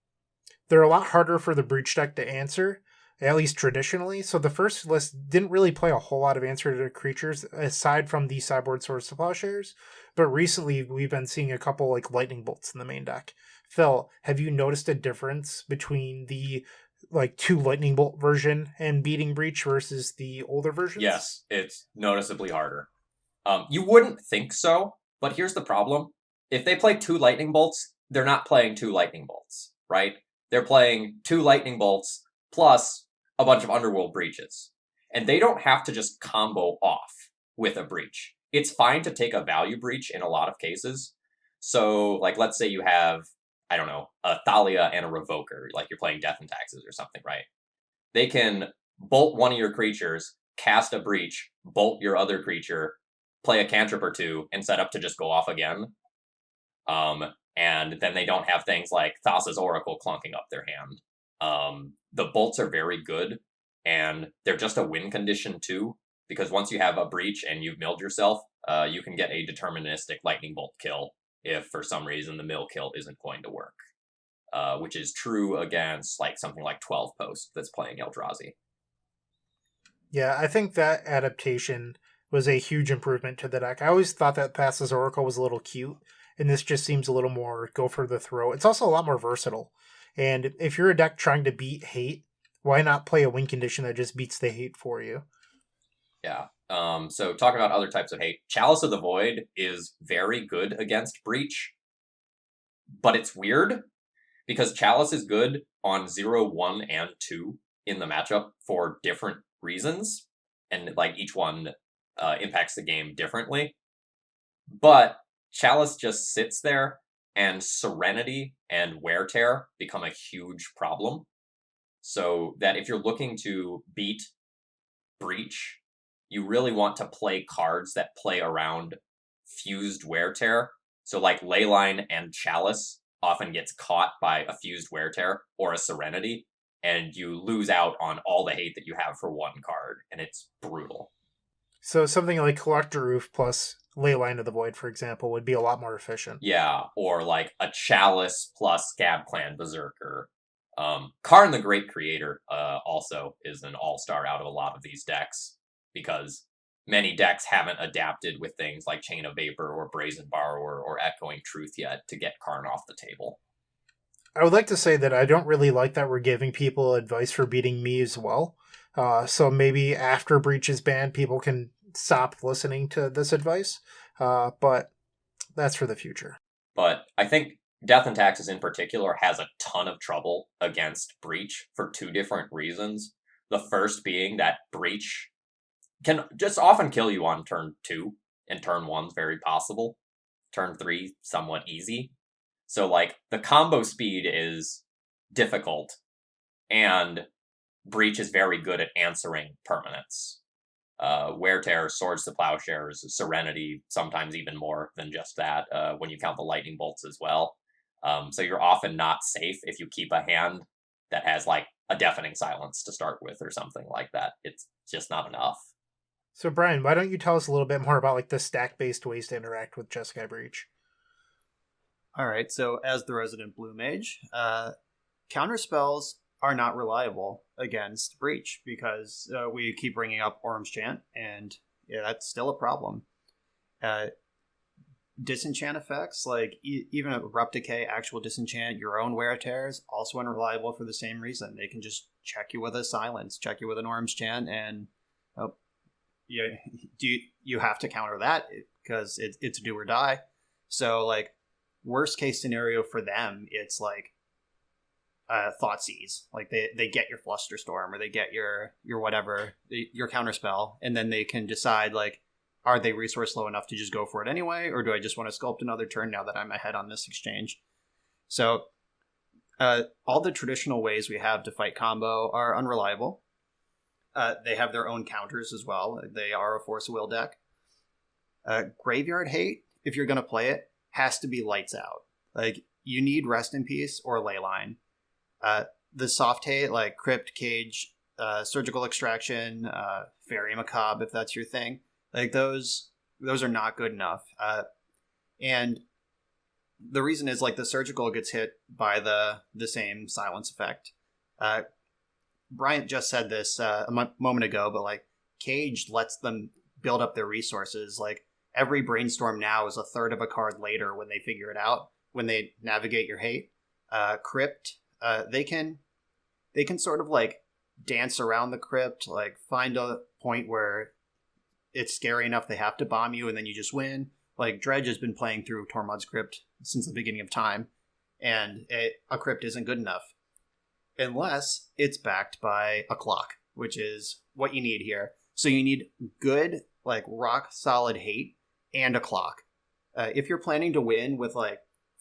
They're a lot harder for the Breach deck to answer, at least traditionally. So the first list didn't really play a whole lot of answer to creatures aside from the sideboard Swords to Plowshares. But recently we've been seeing a couple like lightning bolts in the main deck. Phil, have you noticed a difference between the like 2 lightning bolt version and beating Breach versus the older versions? Yes, it's noticeably harder. You wouldn't think so, but here's the problem. If they play 2 lightning bolts, they're not playing 2 lightning bolts, right? They're playing 2 lightning bolts plus a bunch of Underworld breaches. And they don't have to just combo off with a breach. It's fine to take a value breach in a lot of cases. So, like, let's say you have, I don't know, a Thalia and a Revoker, like you're playing Death and Taxes or something, right? They can bolt one of your creatures, cast a breach, bolt your other creature, play a cantrip or 2, and set up to just go off again. And then they don't have things like Thassa's Oracle clunking up their hand. The bolts are very good, and they're just a win condition too, because once you have a breach and you've milled yourself, you can get a deterministic lightning bolt kill if for some reason the mill kill isn't going to work. Which is true against like something like 12 Post that's playing Eldrazi. Yeah, I think that adaptation was a huge improvement to the deck. I always thought that Thassa's Oracle was a little cute, and this just seems a little more go for the throw. It's also a lot more versatile. And if you're a deck trying to beat hate, why not play a win condition that just beats the hate for you? Yeah. So talking about other types of hate, Chalice of the Void is very good against Breach, but it's weird because Chalice is good on 0, 1, and 2 in the matchup for different reasons, and like each one impacts the game differently. But Chalice just sits there, and Serenity and Wear Tear become a huge problem. So that if you're looking to beat Breach, you really want to play cards that play around Fused Wear Tear. So like Leyline and Chalice often gets caught by a Fused Wear Tear or a Serenity, and you lose out on all the hate that you have for one card, and it's brutal. So something like Collector Roof plus Leyline of the Void, for example, would be a lot more efficient. Yeah, or like a Chalice plus Scab Clan Berserker. Karn the Great Creator also is an all-star out of a lot of these decks, because many decks haven't adapted with things like Chain of Vapor or Brazen Borrower or Echoing Truth yet to get Karn off the table. I would like to say that I don't really like that we're giving people advice for beating me as well. So maybe after Breach is banned, people can stop listening to this advice. But that's for the future. But I think Death and Taxes in particular has a ton of trouble against Breach for 2 different reasons. The first being that Breach can just often kill you on turn 2, and turn 1's very possible. Turn 3, somewhat easy. So, like, the combo speed is difficult, and Breach is very good at answering permanents. Wear Tear, Swords to Plowshares, Serenity, sometimes even more than just that, when you count the lightning bolts as well. So you're often not safe if you keep a hand that has, like, a Deafening Silence to start with or something like that. It's just not enough. So, Brian, why don't you tell us a little bit more about like the stack-based ways to interact with Jeskai Breach? All right, so as the resident blue mage, counter spells are not reliable against Breach because we keep bringing up Orm's Chant, and yeah, that's still a problem. Disenchant effects, like even Abrupt Decay, actual Disenchant, your own Wear Tear is also unreliable for the same reason. They can just check you with a Silence, check you with an Orm's Chant, and you have to counter that because it's do or die. So, like, worst case scenario for them, it's like Thoughtseize. Like they get your Flusterstorm or they get your whatever, your counterspell, and then they can decide, like, are they resource low enough to just go for it anyway, or do I just want to sculpt another turn now that I'm ahead on this exchange? So all the traditional ways we have to fight combo are unreliable. They have their own counters as well. They are a Force of Will deck. Graveyard Hate, if you're going to play it, has to be lights out. Like, you need Rest in Peace or Leyline. The soft hate, like Crypt, Cage, Surgical Extraction, Fairy Macabre, if that's your thing, like those are not good enough. And the reason is, like, the Surgical gets hit by the same silence effect. Bryant just said this moment ago, but like Cage lets them build up their resources. Like every brainstorm now is a third of a card later when they figure it out, when they navigate your hate. Crypt, they can sort of like dance around the crypt, like find a point where it's scary enough they have to bomb you and then you just win. Like Dredge has been playing through Tormod's crypt since the beginning of time, and a crypt isn't good enough unless it's backed by a clock, which is what you need here. So you need good, like rock solid hate and a clock. If you're planning to win with like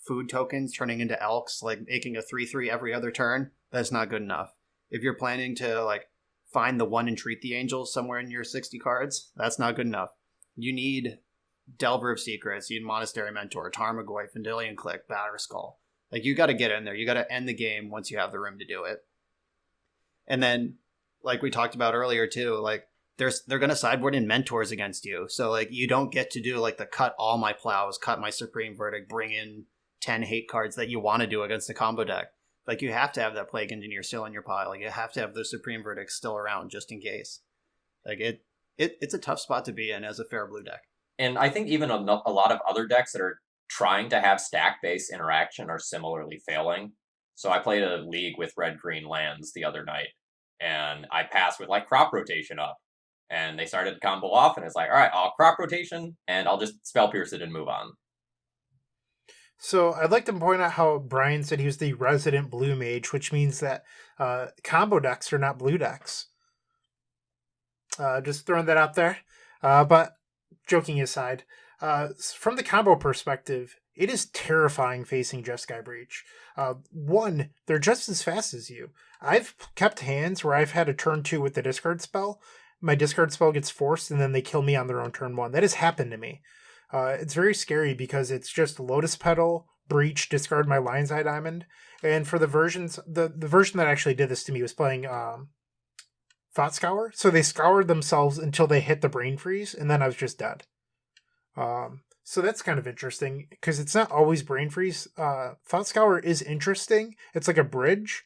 food tokens turning into elks, like making a 3/3 every other turn, that's not good enough. If you're planning to like find the one and treat the angels somewhere in your 60 cards, that's not good enough. You need Delver of Secrets, you need Monastery Mentor, Tarmogoyf, Vendilion Click, Batterskull. Like you got to get in there. You got to end the game once you have the room to do it. And then, like we talked about earlier too, like they're going to sideboard in mentors against you. So like you don't get to do like the cut all my plows, cut my Supreme Verdict, bring in 10 hate cards that you want to do against the combo deck. Like you have to have that Plague Engineer still in your pile. Like you have to have those Supreme Verdicts still around just in case. Like it's a tough spot to be in as a fair blue deck. And I think even a lot of other decks that are trying to have stack-based interaction are similarly failing. So I played a league with red-green lands the other night, and I passed with like crop rotation up. And they started to combo off, and it's like, all right, I'll crop rotation, and I'll just spell pierce it and move on. So I'd like to point out how Brian said he was the resident blue mage, which means that combo decks are not blue decks. Just throwing that out there. But joking aside, from the combo perspective, it is terrifying facing Jeskai Breach. One, they're just as fast as you. I've kept hands where I've had a turn 2 with the discard spell. My discard spell gets forced, and then they kill me on their own turn 1. That has happened to me. It's very scary because it's just Lotus Petal, Breach, discard my Lion's Eye Diamond. And for the versions, the version that actually did this to me was playing Thought Scour. So they scoured themselves until they hit the Brain Freeze, and then I was just dead. So that's kind of interesting because it's not always Brain Freeze. Thought Scour is interesting. It's like a bridge.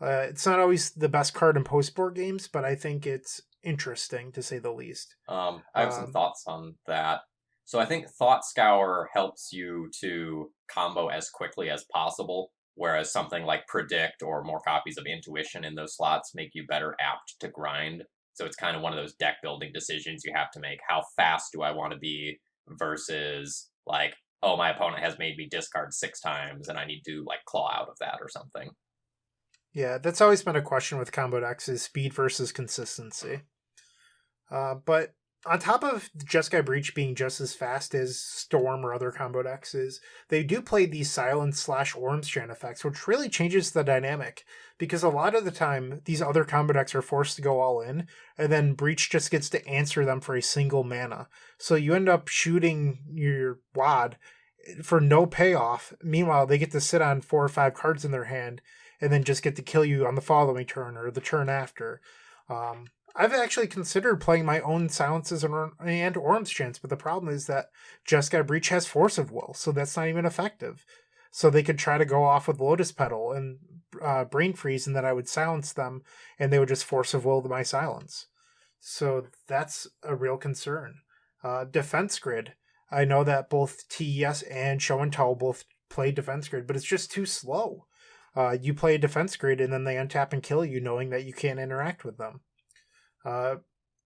It's not always the best card in post-board games, but I think it's interesting to say the least. I have some thoughts on that. So I think Thought Scour helps you to combo as quickly as possible, whereas something like Predict or more copies of Intuition in those slots make you better apt to grind. So it's kind of one of those deck building decisions you have to make. How fast do I want to be versus like, oh, my opponent has made me discard 6 times and I need to like claw out of that or something. Yeah, that's always been a question with combo decks is speed versus consistency. But on top of Jeskai Breach being just as fast as Storm or other combo decks is, they do play these Silence / Ormstrand effects, which really changes the dynamic. Because a lot of the time, these other combo decks are forced to go all in, and then Breach just gets to answer them for a single mana. So you end up shooting your wad for no payoff. Meanwhile, they get to sit on 4 or 5 cards in their hand, and then just get to kill you on the following turn or the turn after. I've actually considered playing my own Silences and Ormstrands, but the problem is that Jeskai Breach has Force of Will, so that's not even effective. So they could try to go off with Lotus Petal and Brain Freeze, and then I would silence them, and they would just Force of Will my silence. So that's a real concern. Defense Grid. I know that both TES and Show and Tell both play Defense Grid, but it's just too slow. You play a Defense Grid, and then they untap and kill you, knowing that you can't interact with them.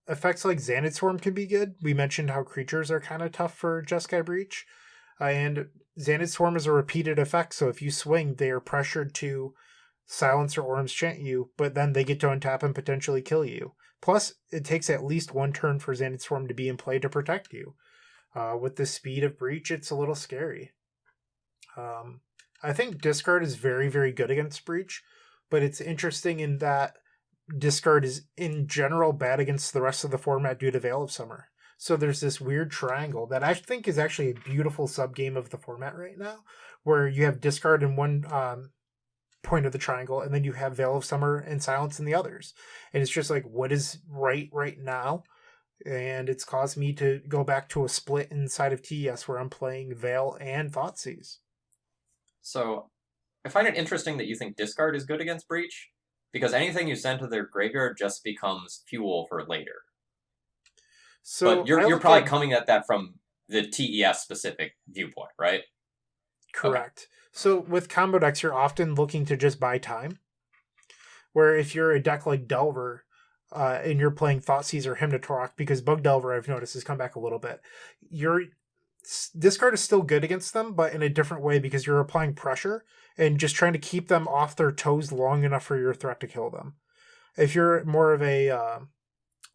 Effects like Xanid Swarm can be good. We mentioned how creatures are kind of tough for Jeskai Breach. And Xanid Swarm is a repeated effect, so if you swing, they are pressured to silence or enchant you, but then they get to untap and potentially kill you. Plus, it takes at least 1 turn for Xanid Swarm to be in play to protect you. With the speed of Breach, it's a little scary. I think Discard is very, very good against Breach, but it's interesting in that Discard is in general bad against the rest of the format due to Veil of Summer. So there's this weird triangle that I think is actually a beautiful sub-game of the format right now, where you have Discard in one point of the triangle, and then you have Veil of Summer and Silence in the others. And it's just like, what is right now? And it's caused me to go back to a split inside of TES where I'm playing Veil and Thoughtseize. So I find it interesting that you think Discard is good against Breach, because anything you send to their graveyard just becomes fuel for later. So but you're probably coming at that from the TES specific viewpoint, right? Correct. Okay. So with combo decks, you're often looking to just buy time. Where if you're a deck like Delver, and you're playing Thoughtseize or Hymn to Torok, because Bug Delver, I've noticed, has come back a little bit. This card is still good against them, but in a different way, because you're applying pressure and just trying to keep them off their toes long enough for your threat to kill them. If you're more of a,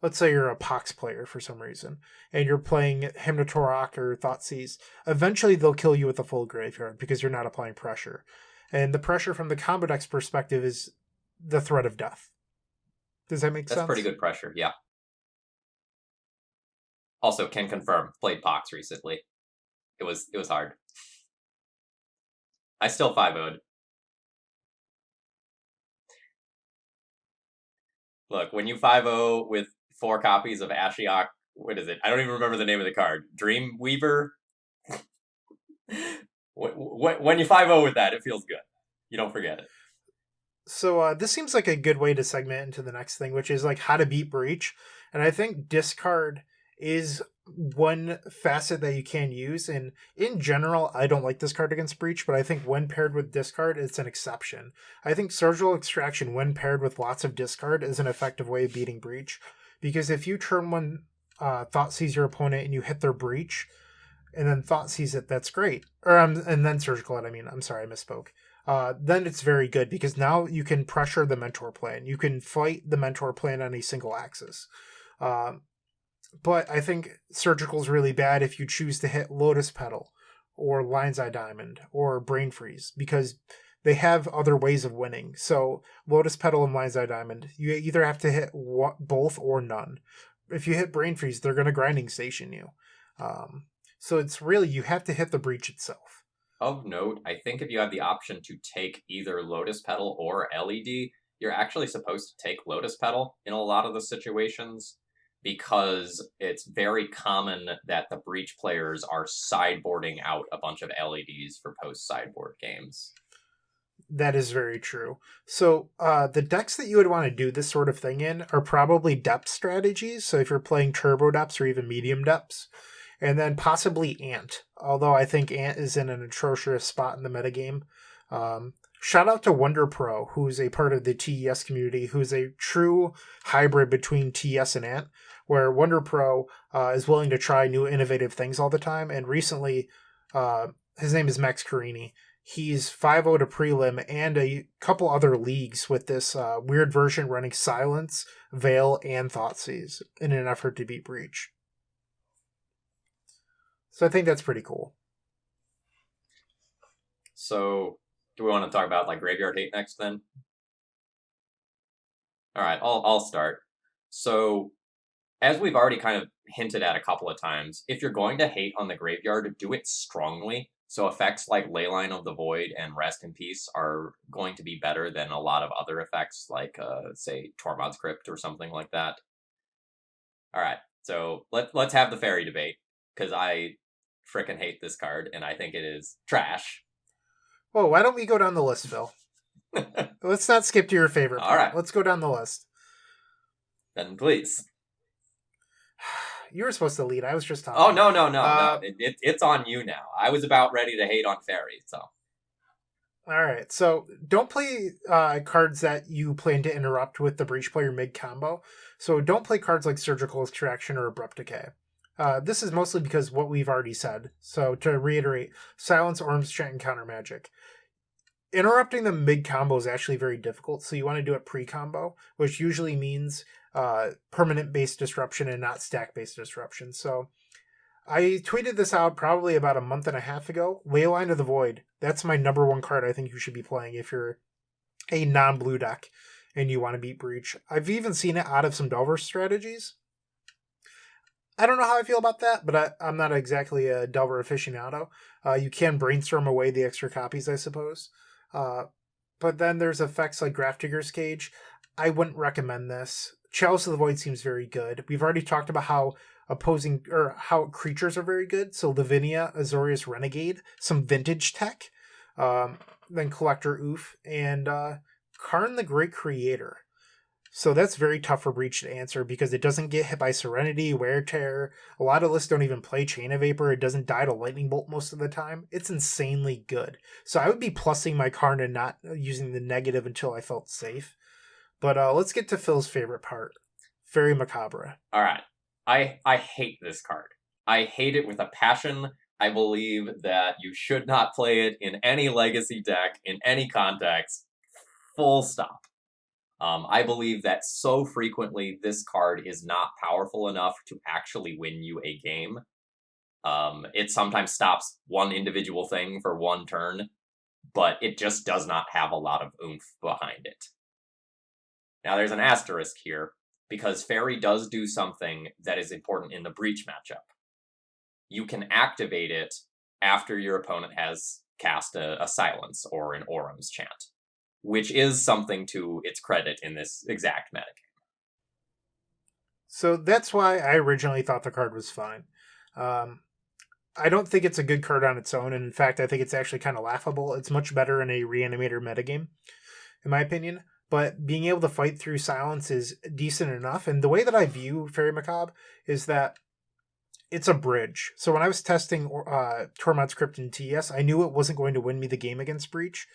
let's say you're a Pox player for some reason, and you're playing Hymn to Torok or Thoughtseize, eventually they'll kill you with a full graveyard because you're not applying pressure. And the pressure from the combo deck's perspective is the threat of death. Does that make sense? That's pretty good pressure, yeah. Also, can confirm, played Pox recently. It was hard. I still 5-0'd. Look, when you 5-0 with 4 copies of Ashiok, what is it? I don't even remember the name of the card. Dreamweaver? When you 5-0 with that, it feels good. You don't forget it. So this seems like a good way to segment into the next thing, which is like how to beat Breach. And I think discard is one facet that you can use. And in general, I don't like this card against Breach, but I think when paired with discard, it's an exception. I think Surgical Extraction, when paired with lots of discard, is an effective way of beating Breach. Because if you turn one Thoughtseize your opponent and you hit their Breach, and then Thoughtseize it, that's great. And then Surgical it, I'm sorry, I misspoke. Then it's very good, because now you can pressure the Mentor plan. You can fight the Mentor plan on a single axis. But I think Surgical is really bad if you choose to hit Lotus Petal or Lion's Eye Diamond or Brain Freeze, because they have other ways of winning. So Lotus Petal and Lion's Eye Diamond, you either have to hit both or none. If you hit Brain Freeze, they're going to Grinding Station you. So it's really, you have to hit the Breach itself. Of note, I think if you have the option to take either Lotus Petal or LED, you're actually supposed to take Lotus Petal in a lot of the situations, because it's very common that the Breach players are sideboarding out a bunch of LEDs for post-sideboard games. That is very true. So the decks that you would want to do this sort of thing in are probably depth strategies. So if you're playing turbo depths or even medium depths, and then possibly Ant, although I think Ant is in an atrocious spot in the metagame. Shout out to Wonder Pro, who's a part of the TES community, who's a true hybrid between TES and Ant, where Wonder Pro is willing to try new innovative things all the time. And recently, his name is Max Carini. He's 5-0 to Prelim and a couple other leagues with this weird version running Silence, Veil, and Thoughtseize in an effort to beat Breach. So I think that's pretty cool. So, do we want to talk about like graveyard hate next then? All right, I'll start. So, as we've already kind of hinted at a couple of times, if you're going to hate on the graveyard, do it strongly. So effects like Leyline of the Void and Rest in Peace are going to be better than a lot of other effects like, say, Tormod's Crypt or something like that. All right, so let's have the fairy debate, because I frickin' hate this card, and I think it is trash. Well, why don't we go down the list, Phil? Let's not skip to your favorite part. All right. Let's go down the list. Then please. You were supposed to lead. I was just talking. Oh, no. It's on you now. I was about ready to hate on fairy, so. All right, so don't play cards that you plan to interrupt with the Breach player mid-combo. So don't play cards like Surgical Extraction or Abrupt Decay. This is mostly because what we've already said. So to reiterate, Silence, Orm's Chant, and Counter Magic. Interrupting the mid-combo is actually very difficult, so you want to do it pre-combo, which usually means permanent-based disruption and not stack-based disruption. So I tweeted this out probably about a month and a half ago. Leyline of the Void. That's my number one card I think you should be playing if you're a non-blue deck and you want to beat Breach. I've even seen it out of some Delver strategies. I don't know how I feel about that, but I'm not exactly a Delver aficionado. You can brainstorm away the extra copies, I suppose. But then there's effects like Grafdigger's Cage. I wouldn't recommend this. Chalice of the Void seems very good. We've already talked about how how creatures are very good. So Lavinia, Azorius Renegade, some vintage tech, then Collector Oof, and Karn the Great Creator. So that's very tough for Breach to answer because it doesn't get hit by Serenity, Wear Tear. A lot of lists don't even play Chain of Vapor. It doesn't die to Lightning Bolt most of the time. It's insanely good. So I would be plussing my Karn and not using the negative until I felt safe. But let's get to Phil's favorite part. Fairy Macabre. All right. I hate this card. I hate it with a passion. I believe that you should not play it in any Legacy deck, in any context. Full stop. I believe that so frequently this card is not powerful enough to actually win you a game. It sometimes stops one individual thing for one turn, but it just does not have a lot of oomph behind it. Now there's an asterisk here, because Fairy does do something that is important in the Breach matchup. You can activate it after your opponent has cast a Silence or an Orum's Chant, which is something to its credit in this exact metagame. So that's why I originally thought the card was fine. I don't think it's a good card on its own, and in fact, I think it's actually kind of laughable. It's much better in a Reanimator metagame, in my opinion. But being able to fight through Silence is decent enough, and the way that I view Fairy Macabre is that it's a bridge. So when I was testing Tormod's Crypt in TS, I knew it wasn't going to win me the game against Breach,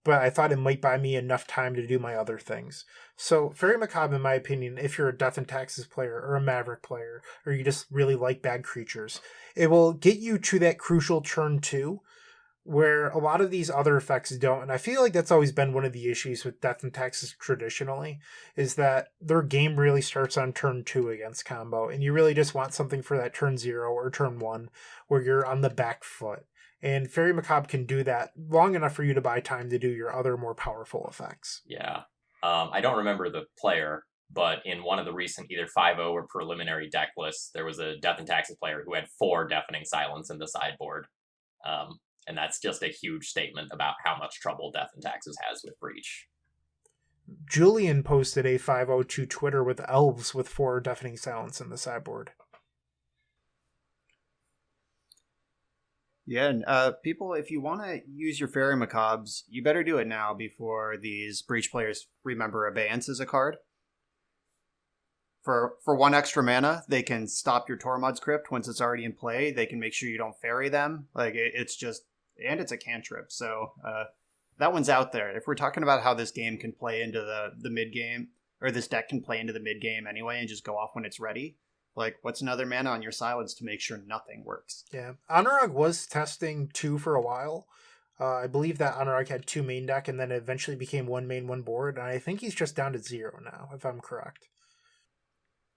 but I thought it might buy me enough time to do my other things. So Fairy Macabre, in my opinion, if you're a Death and Taxes player or a Maverick player, or you just really like bad creatures, it will get you to that crucial turn 2, where a lot of these other effects don't. And I feel like that's always been one of the issues with Death and Taxes traditionally, is that their game really starts on turn 2 against combo, and you really just want something for that turn 0 or turn 1 where you're on the back foot. And Fairy Macabre can do that long enough for you to buy time to do your other more powerful effects. Yeah. I don't remember the player, but in one of the recent either 5-0 or preliminary deck lists, there was a Death and Taxes player who had 4 Deafening Silence in the sideboard. And that's just a huge statement about how much trouble Death and Taxes has with Breach. Julian posted a 5-0 to Twitter with Elves with 4 Deafening Silence in the sideboard. Yeah, and people, if you want to use your Fairy Macabres, you better do it now before these Breach players remember Abeyance as a card. For 1 extra mana, they can stop your Tormod's Crypt once it's already in play. They can make sure you don't Fairy them. It's just... And it's a cantrip, so that one's out there. If we're talking about how this game can play into the mid-game, or this deck can play into the mid-game anyway and just go off when it's ready, what's another mana on your Silence to make sure nothing works? Yeah, Anurag was testing 2 for a while. I believe that Anurag had 2 main deck, and then it eventually became 1 main, 1 board, and I think he's just down to 0 now, if I'm correct.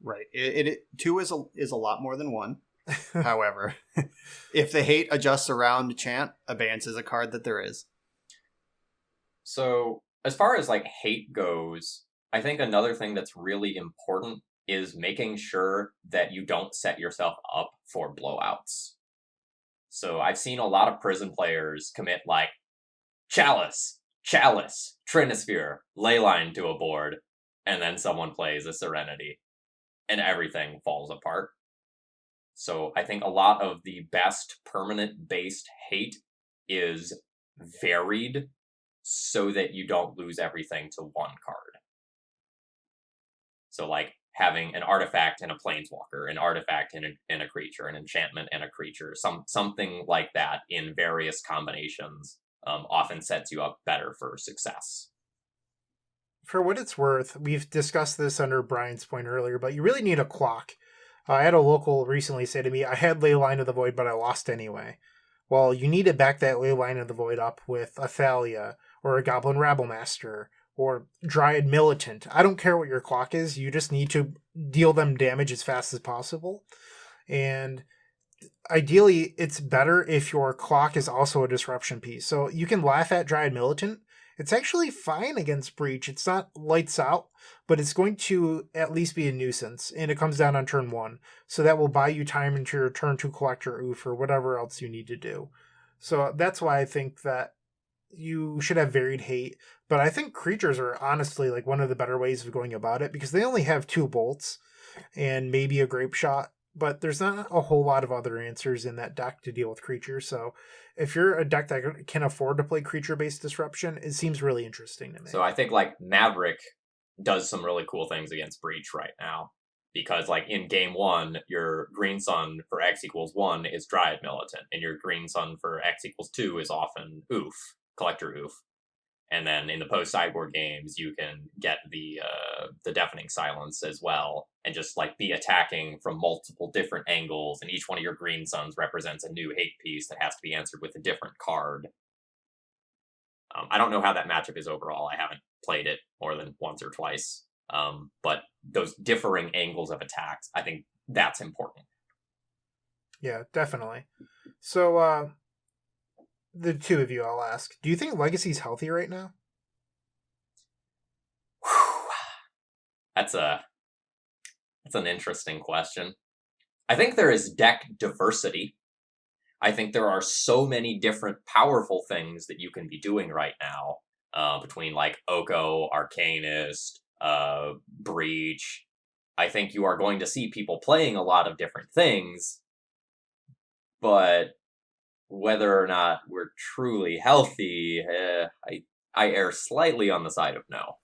Right. 2 is a lot more than 1. However, if the hate adjusts around Chant, Abeyance is a card that there is. So, as far as hate goes, I think another thing that's really important is making sure that you don't set yourself up for blowouts. So I've seen a lot of Prison players commit Chalice, Trinisphere, Leyline to a board, and then someone plays a Serenity, and everything falls apart. So I think a lot of the best permanent-based hate is varied so that you don't lose everything to one card. So having an artifact and a planeswalker, an artifact and a creature, an enchantment and a creature, something like that in various combinations often sets you up better for success. For what it's worth, we've discussed this under Brian's point earlier, but you really need a clock. I had a local recently say to me, I had Leyline of the Void, but I lost anyway. Well, you need to back that Leyline of the Void up with a Thalia, or a Goblin Rabblemaster, or Dryad Militant. I don't care what your clock is, you just need to deal them damage as fast as possible. And ideally, it's better if your clock is also a disruption piece. So you can laugh at Dryad Militant. It's actually fine against Breach. It's not lights out, but it's going to at least be a nuisance, and it comes down on turn 1. So that will buy you time into your turn 2 collector oof or whatever else you need to do. So that's why I think that you should have varied hate. But I think creatures are honestly one of the better ways of going about it, because they only have 2 bolts and maybe a grape shot. but there's not a whole lot of other answers in that deck to deal with creatures. So if you're a deck that can afford to play creature-based disruption, it seems really interesting to me. So I think like Maverick does some really cool things against Breach right now. Because like in game 1, your green sun for X equals 1 is Dryad Militant, and your green sun for X equals 2 is often Oof, Collector Oof. And then in the post-sideboard games, you can get the Deafening Silence as well, and just like be attacking from multiple different angles, and each one of your green suns represents a new hate piece that has to be answered with a different card. I don't know how that matchup is overall. I haven't played it more than once or twice. But those differing angles of attacks, I think that's important. Yeah, definitely. So, the two of you, I'll ask, do you think Legacy's healthy right now? That's an interesting question. I think there is deck diversity. I think there are so many different powerful things that you can be doing right now, between like Oko, Arcanist, Breach. I think you are going to see people playing a lot of different things, but whether or not we're truly healthy, I err slightly on the side of no.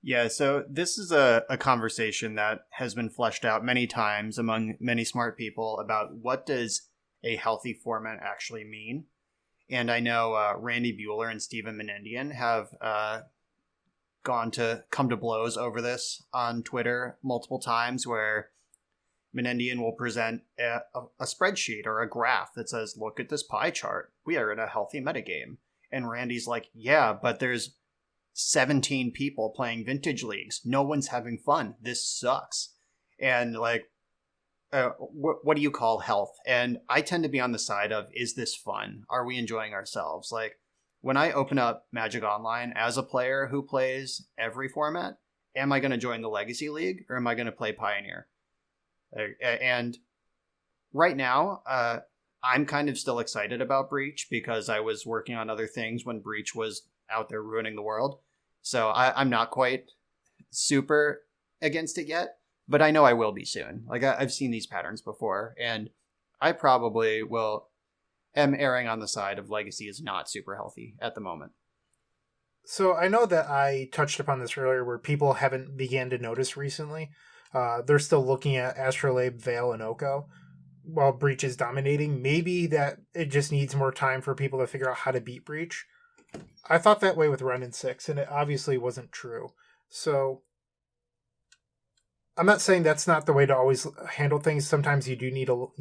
Yeah, so this is a conversation that has been fleshed out many times among many smart people about what does a healthy format actually mean. And I know Randy Bueller and Stephen Menendian have come to blows over this on Twitter multiple times, where Menendian will present a spreadsheet or a graph that says, look at this pie chart. We are in a healthy metagame. And Randy's like, yeah, but there's 17 people playing vintage leagues. No one's having fun. This sucks. And like, what do you call health? And I tend to be on the side of, is this fun? Are we enjoying ourselves? Like, when I open up Magic Online as a player who plays every format, am I going to join the Legacy League or am I going to play Pioneer? And right now, I'm kind of still excited about Breach because I was working on other things when Breach was out there ruining the world. So I'm not quite super against it yet, but I know I will be soon. Like I've seen these patterns before, and I probably am erring on the side of Legacy is not super healthy at the moment. So I know that I touched upon this earlier where people haven't began to notice recently. They're still looking at Astrolabe, Veil, and Oko while Breach is dominating. Maybe that it just needs more time for people to figure out how to beat Breach. I thought that way with Ren and 6, and it obviously wasn't true. So I'm not saying that's not the way to always handle things. Sometimes you do need to,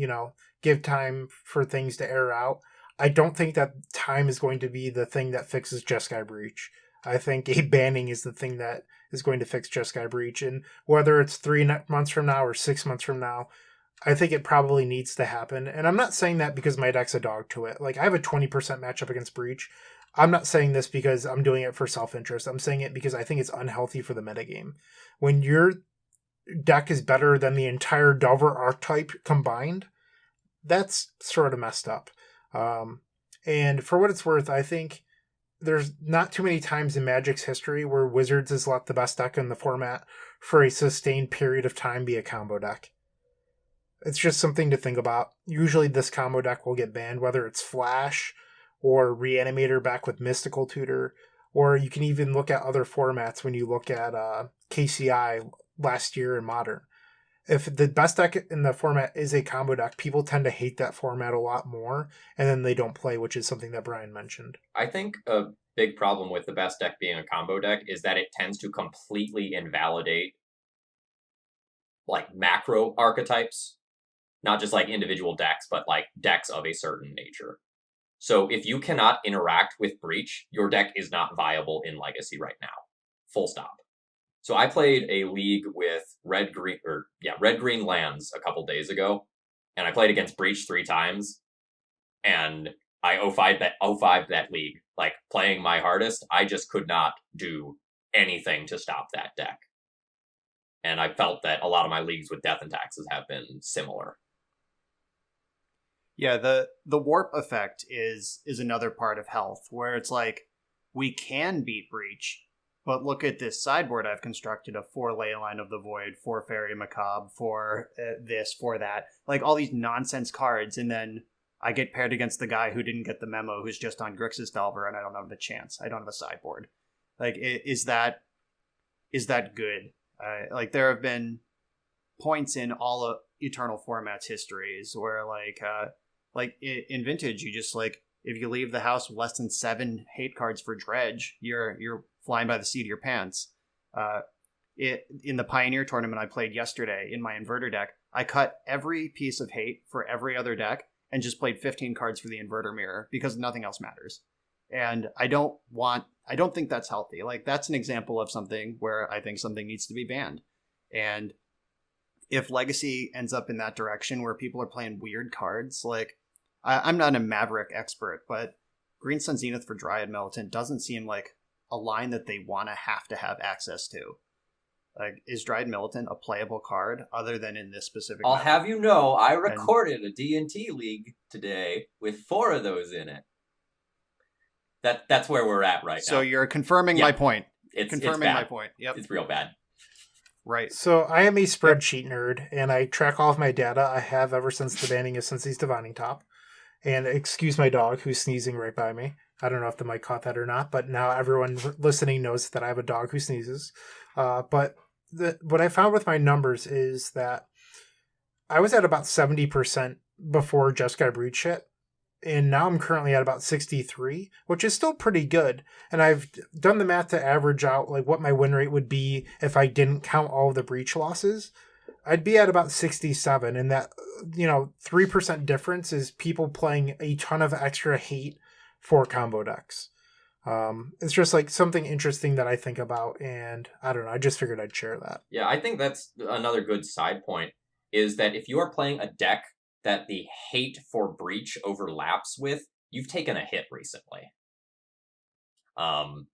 give time for things to air out. I don't think that time is going to be the thing that fixes Jeskai Breach. I think a banning is the thing that is going to fix Jeskai Breach. And whether it's 3 months from now or 6 months from now, I think it probably needs to happen. And I'm not saying that because my deck's a dog to it. Like, I have a 20% matchup against Breach. I'm not saying this because I'm doing it for self-interest. I'm saying it because I think it's unhealthy for the metagame. When your deck is better than the entire Delver archetype combined, that's sort of messed up. And for what it's worth, I think there's not too many times in Magic's history where Wizards has let the best deck in the format for a sustained period of time be a combo deck. It's just something to think about. Usually this combo deck will get banned, whether it's Flash or Reanimator back with Mystical Tutor, or you can even look at other formats when you look at KCI last year in Modern. If the best deck in the format is a combo deck, people tend to hate that format a lot more, and then they don't play, which is something that Brian mentioned. I think a big problem with the best deck being a combo deck is that it tends to completely invalidate like macro archetypes, not just like individual decks, but like decks of a certain nature. So if you cannot interact with Breach, your deck is not viable in Legacy right now. Full stop. So I played a league with red-green lands a couple days ago, and I played against Breach 3 times, and I 0-5'd that league. Like, playing my hardest, I just could not do anything to stop that deck. And I felt that a lot of my leagues with Death and Taxes have been similar. Yeah, the warp effect is another part of health, where it's like, we can beat Breach, but look at this sideboard I've constructed of 4 Leyline of the Void, 4 Fairy Macabre, 4 this, 4 that. Like, all these nonsense cards, and then I get paired against the guy who didn't get the memo, who's just on Grixis Delver, and I don't have a chance. I don't have a sideboard. Like, is that good? Like, there have been points in all of Eternal Formats histories where, like in Vintage, you just, like, if you leave the house with less than 7 hate cards for Dredge, you're flying by the seat of your pants. In the Pioneer tournament I played yesterday in my Inverter deck, I cut every piece of hate for every other deck and just played 15 cards for the Inverter Mirror because nothing else matters. And I don't think that's healthy. Like, that's an example of something where I think something needs to be banned. And if Legacy ends up in that direction where people are playing weird cards, like, I'm not a Maverick expert, but Green Sun Zenith for Dryad Militant doesn't seem like a line that they want to have access to. Like, is Dryad Militant a playable card other than in this specific I'll meta? have you know, I recorded a D&T league today with 4 of those in it. That's where we're at right now. So you're confirming my point. It's my point. Yep. It's real bad. Right. So I am a spreadsheet nerd, and I track all of my data. I have ever since the banning of Cincy's Divining Top. And excuse my dog who's sneezing right by me. I don't know if the mic caught that or not, but now everyone listening knows that I have a dog who sneezes. But what I found with my numbers is that I was at about 70% before Jeskai Breach hit, and now I'm currently at about 63, which is still pretty good. And I've done the math to average out like what my win rate would be if I didn't count all of the breach losses. I'd be at about 67, and that, 3% difference is people playing a ton of extra hate for combo decks. It's just like something interesting that I think about, and I don't know, I just figured I'd share that. Yeah, I think that's another good side point, is that if you are playing a deck that the hate for breach overlaps with, you've taken a hit recently.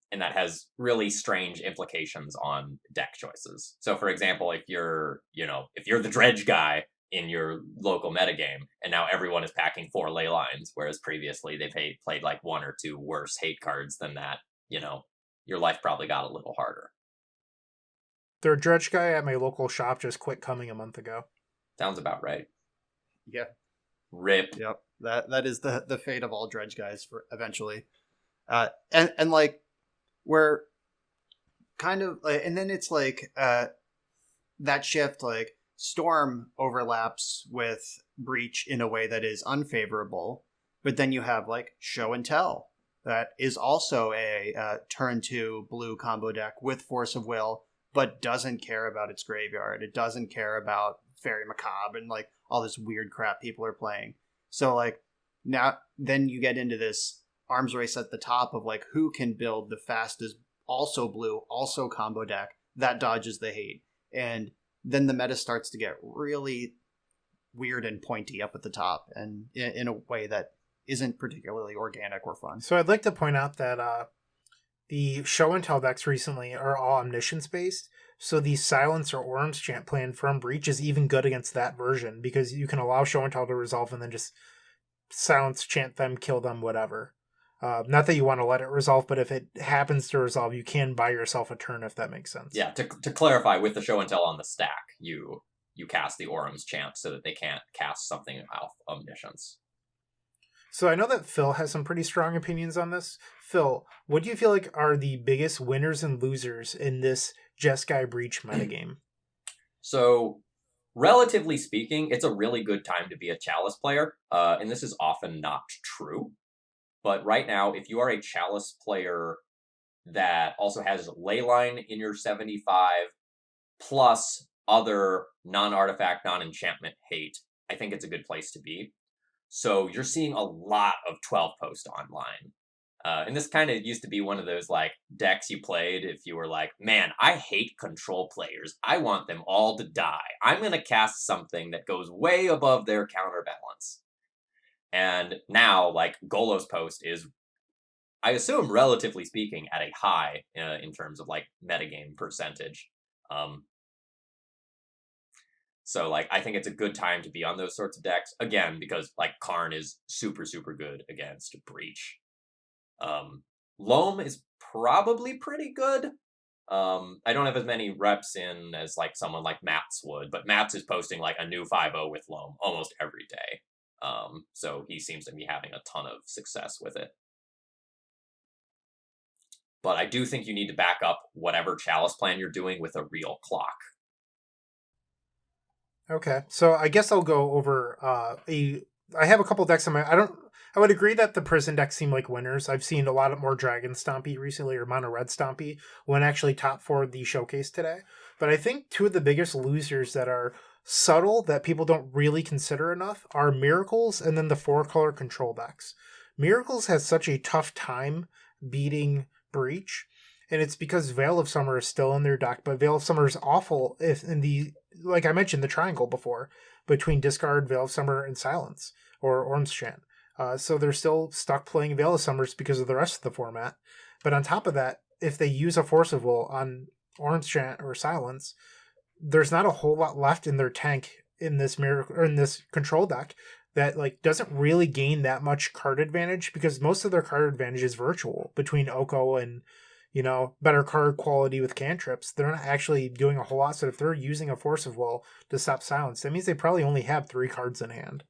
And that has really strange implications on deck choices. So, for example, if you're the Dredge guy in your local metagame, and now everyone is packing 4 ley lines, whereas previously they played like 1 or 2 worse hate cards than that, your life probably got a little harder. Their Dredge guy at my local shop just quit coming a month ago. Sounds about right. Yeah. RIP. Yep. That is the fate of all Dredge guys for eventually. And like, we're kind of, and then it's like, that shift, like, Storm overlaps with Breach in a way that is unfavorable, but then you have, like, Show and Tell. That is also a turn 2 blue combo deck with Force of Will, but doesn't care about its graveyard. It doesn't care about Fairy Macabre and, like, all this weird crap people are playing. So, like, now, then you get into this arms race at the top of, like, who can build the fastest, also blue, also combo deck that dodges the hate. And then the meta starts to get really weird and pointy up at the top, and in a way that isn't particularly organic or fun. So I'd like to point out that the Show and Tell decks recently are all Omniscience based, so the Silence or Orms chant plan from Breach is even good against that version, because you can allow Show and Tell to resolve and then just Silence, chant them, kill them, whatever. Not that you want to let it resolve, but if it happens to resolve, you can buy yourself a turn, if that makes sense. Yeah, to clarify, with the Show and Tell on the stack, you cast the Orum's chant so that they can't cast something off Omniscience. So I know that Phil has some pretty strong opinions on this. Phil, what do you feel like are the biggest winners and losers in this Jeskai Breach metagame? So, relatively speaking, it's a really good time to be a Chalice player, and this is often not true. But right now, if you are a Chalice player that also has Leyline in your 75, plus other non-artifact, non-enchantment hate, I think it's a good place to be. So you're seeing a lot of 12 post online. And this kind of used to be one of those like decks you played if you were like, man, I hate control players. I want them all to die. I'm going to cast something that goes way above their counterbalance. And now, like, Golos post is, I assume, relatively speaking, at a high in terms of, like, metagame percentage. So, like, I think it's a good time to be on those sorts of decks. Again, because, like, Karn is super, super good against Breach. Loam is probably pretty good, I don't have as many reps in as like someone like Mats would, but Mats is posting like a new 5.0 with Loam almost every day. So he seems to be having a ton of success with it. But I do think you need to back up whatever Chalice plan you're doing with a real clock. Okay, so I guess I'll go over I have a couple decks in my. I would agree that the prison decks seem like winners. I've seen a lot more Dragon Stompy recently, or Mono Red Stompy, when actually top 4 the showcase today. But I think two of the biggest losers that are subtle that people don't really consider enough are Miracles and then the 4-color control decks. Miracles has such a tough time beating Breach, and it's because Veil of Summer is still in their deck, but Veil of Summer is awful if in the, like I mentioned, the triangle before, between Discard, Veil of Summer, and Silence, or Orange Chant. So they're still stuck playing Veil of Summers because of the rest of the format. But on top of that, if they use a Force of Will on Orange Chant or Silence, there's not a whole lot left in their tank in this miracle or in this control deck that like doesn't really gain that much card advantage, because most of their card advantage is virtual between Oko and, you know, better card quality with cantrips. They're not actually doing a whole lot. So if they're using a Force of Will to stop Silence, that means they probably only have 3 cards in hand.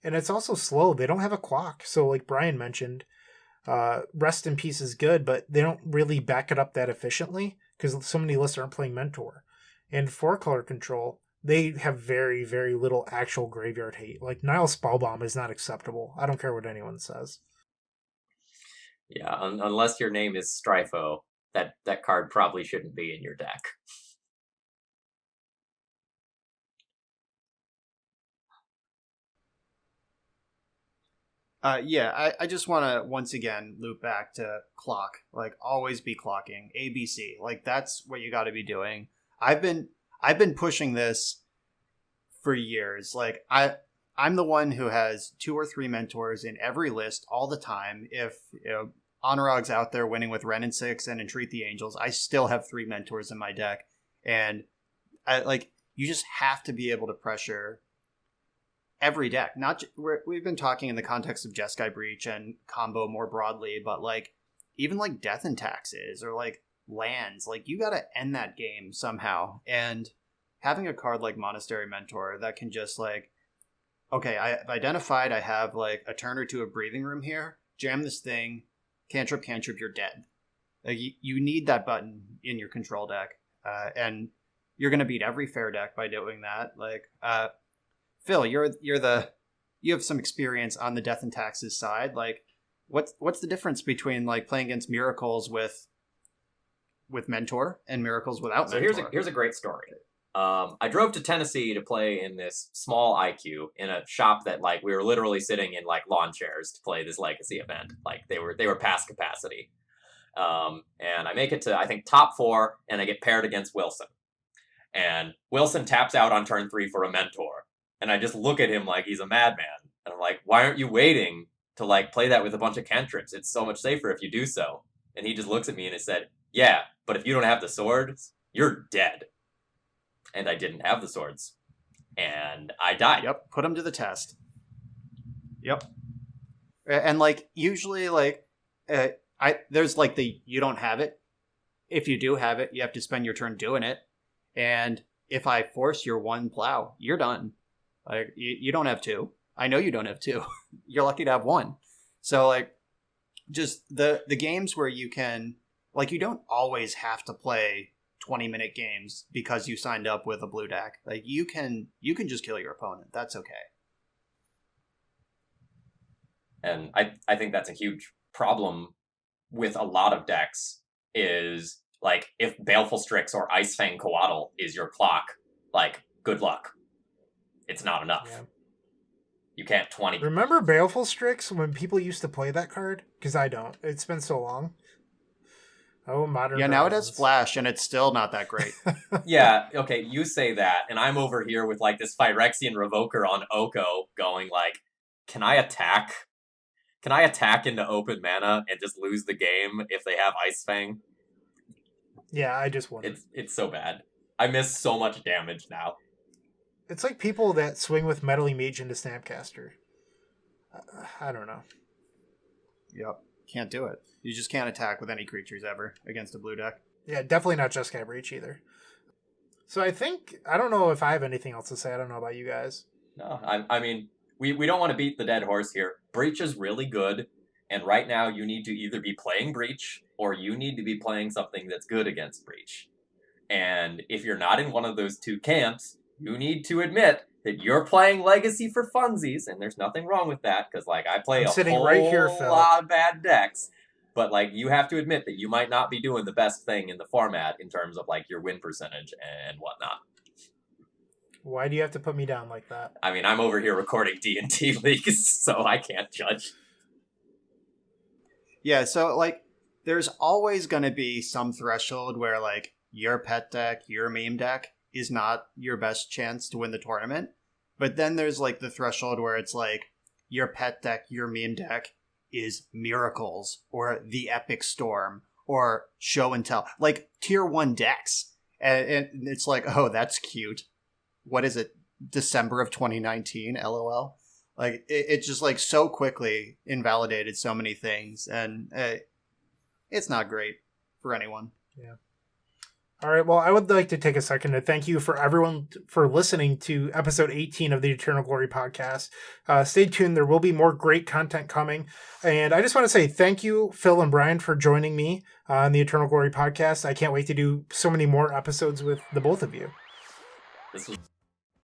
And it's also slow. They don't have a clock. So like Brian mentioned, Rest in Peace is good, but they don't really back it up that efficiently because so many lists aren't playing Mentor. And 4-color control, they have very, very little actual graveyard hate. Like Nile Spellbomb is not acceptable. I don't care what anyone says. Yeah, unless your name is Stryfo, that card probably shouldn't be in your deck. I just want to once again loop back to clock. Like, always be clocking. ABC. Like, that's what you got to be doing. I've been pushing this for years. Like, I'm the one who has 2 or 3 mentors in every list all the time. If Honorog's out there winning with Ren and 6 and Entreat the Angels, I still have 3 mentors in my deck, and you just have to be able to pressure every deck. We've been talking in the context of Jeskai Breach and combo more broadly, but like even like Death and Taxes or like lands, like you got to end that game somehow. And having a card like Monastery Mentor that can just like, okay, I've identified I have like a turn or 2 of breathing room here, jam this thing, cantrip, you're dead. Like you need that button in your control deck, and you're going to beat every fair deck by doing that. Like, Phil, you have some experience on the Death and Taxes side. Like, what's the difference between like playing against Miracles with Mentor and Miracles without Mentor? So here's a great story. I drove to Tennessee to play in this small IQ in a shop that like we were literally sitting in like lawn chairs to play this legacy event. Like they were past capacity. And I make it to I think top 4, and I get paired against Wilson. And Wilson taps out on turn 3 for a Mentor. And I just look at him like he's a madman. And I'm like, why aren't you waiting to like play that with a bunch of cantrips? It's so much safer if you do so. And he just looks at me and he said, yeah, but if you don't have the swords, you're dead. And I didn't have the swords. And I died. Yep, put him to the test. Yep. And like usually like there's like the you don't have it. If you do have it, you have to spend your turn doing it. And if I force your 1 plow, you're done. Like you don't have 2. I know you don't have 2. You're lucky to have 1. So like just the games where you can like you don't always have to play 20-minute games because you signed up with a blue deck. Like you can just kill your opponent. That's okay. And I think that's a huge problem with a lot of decks is like if Baleful Strix or Icefang Coatl is your clock, like good luck. It's not enough. Yeah. You can't 20. Remember Baleful Strix when people used to play that card? Because I don't. It's been so long. Oh, modern. Yeah, now it has flash, and it's still not that great. Yeah, okay, you say that, and I'm over here with like this Phyrexian Revoker on Oko going like, can I attack? Can I attack into open mana and just lose the game if they have Icefang? Yeah, I just wonder. It's so bad. I miss so much damage now. It's like people that swing with Meddling Mage into Snapcaster. I don't know. Yep. Can't do it. You just can't attack with any creatures ever against a blue deck. Yeah, definitely not Jeskai Breach either. So I don't know if I have anything else to say. I don't know about you guys. No, I mean, we don't want to beat the dead horse here. Breach is really good, and right now you need to either be playing Breach or you need to be playing something that's good against Breach. And if you're not in one of those two camps, you need to admit that you're playing Legacy for funsies, and there's nothing wrong with that, because, like, I play I'm a sitting whole right here, Phil. lot of bad decks, but, like, you have to admit that you might not be doing the best thing in the format in terms of, like, your win percentage and whatnot. Why do you have to put me down like that? I mean, I'm over here recording D&D leagues, so I can't judge. Yeah, so, like, there's always going to be some threshold where, like, your pet deck, your meme deck is not your best chance to win the tournament. But then there's, like, the threshold where it's, like, your pet deck, your meme deck is Miracles or the Epic Storm or Show and Tell. Like, tier 1 decks. And it's like, oh, that's cute. What is it? December of 2019, LOL. Like, it just, like, so quickly invalidated so many things. And it's not great for anyone. Yeah. All right, well, I would like to take a second to thank you for everyone for listening to episode 18 of the Eternal Glory podcast. Stay tuned. There will be more great content coming. And I just want to say thank you, Phil and Brian, for joining me on the Eternal Glory podcast. I can't wait to do so many more episodes with the both of you. This was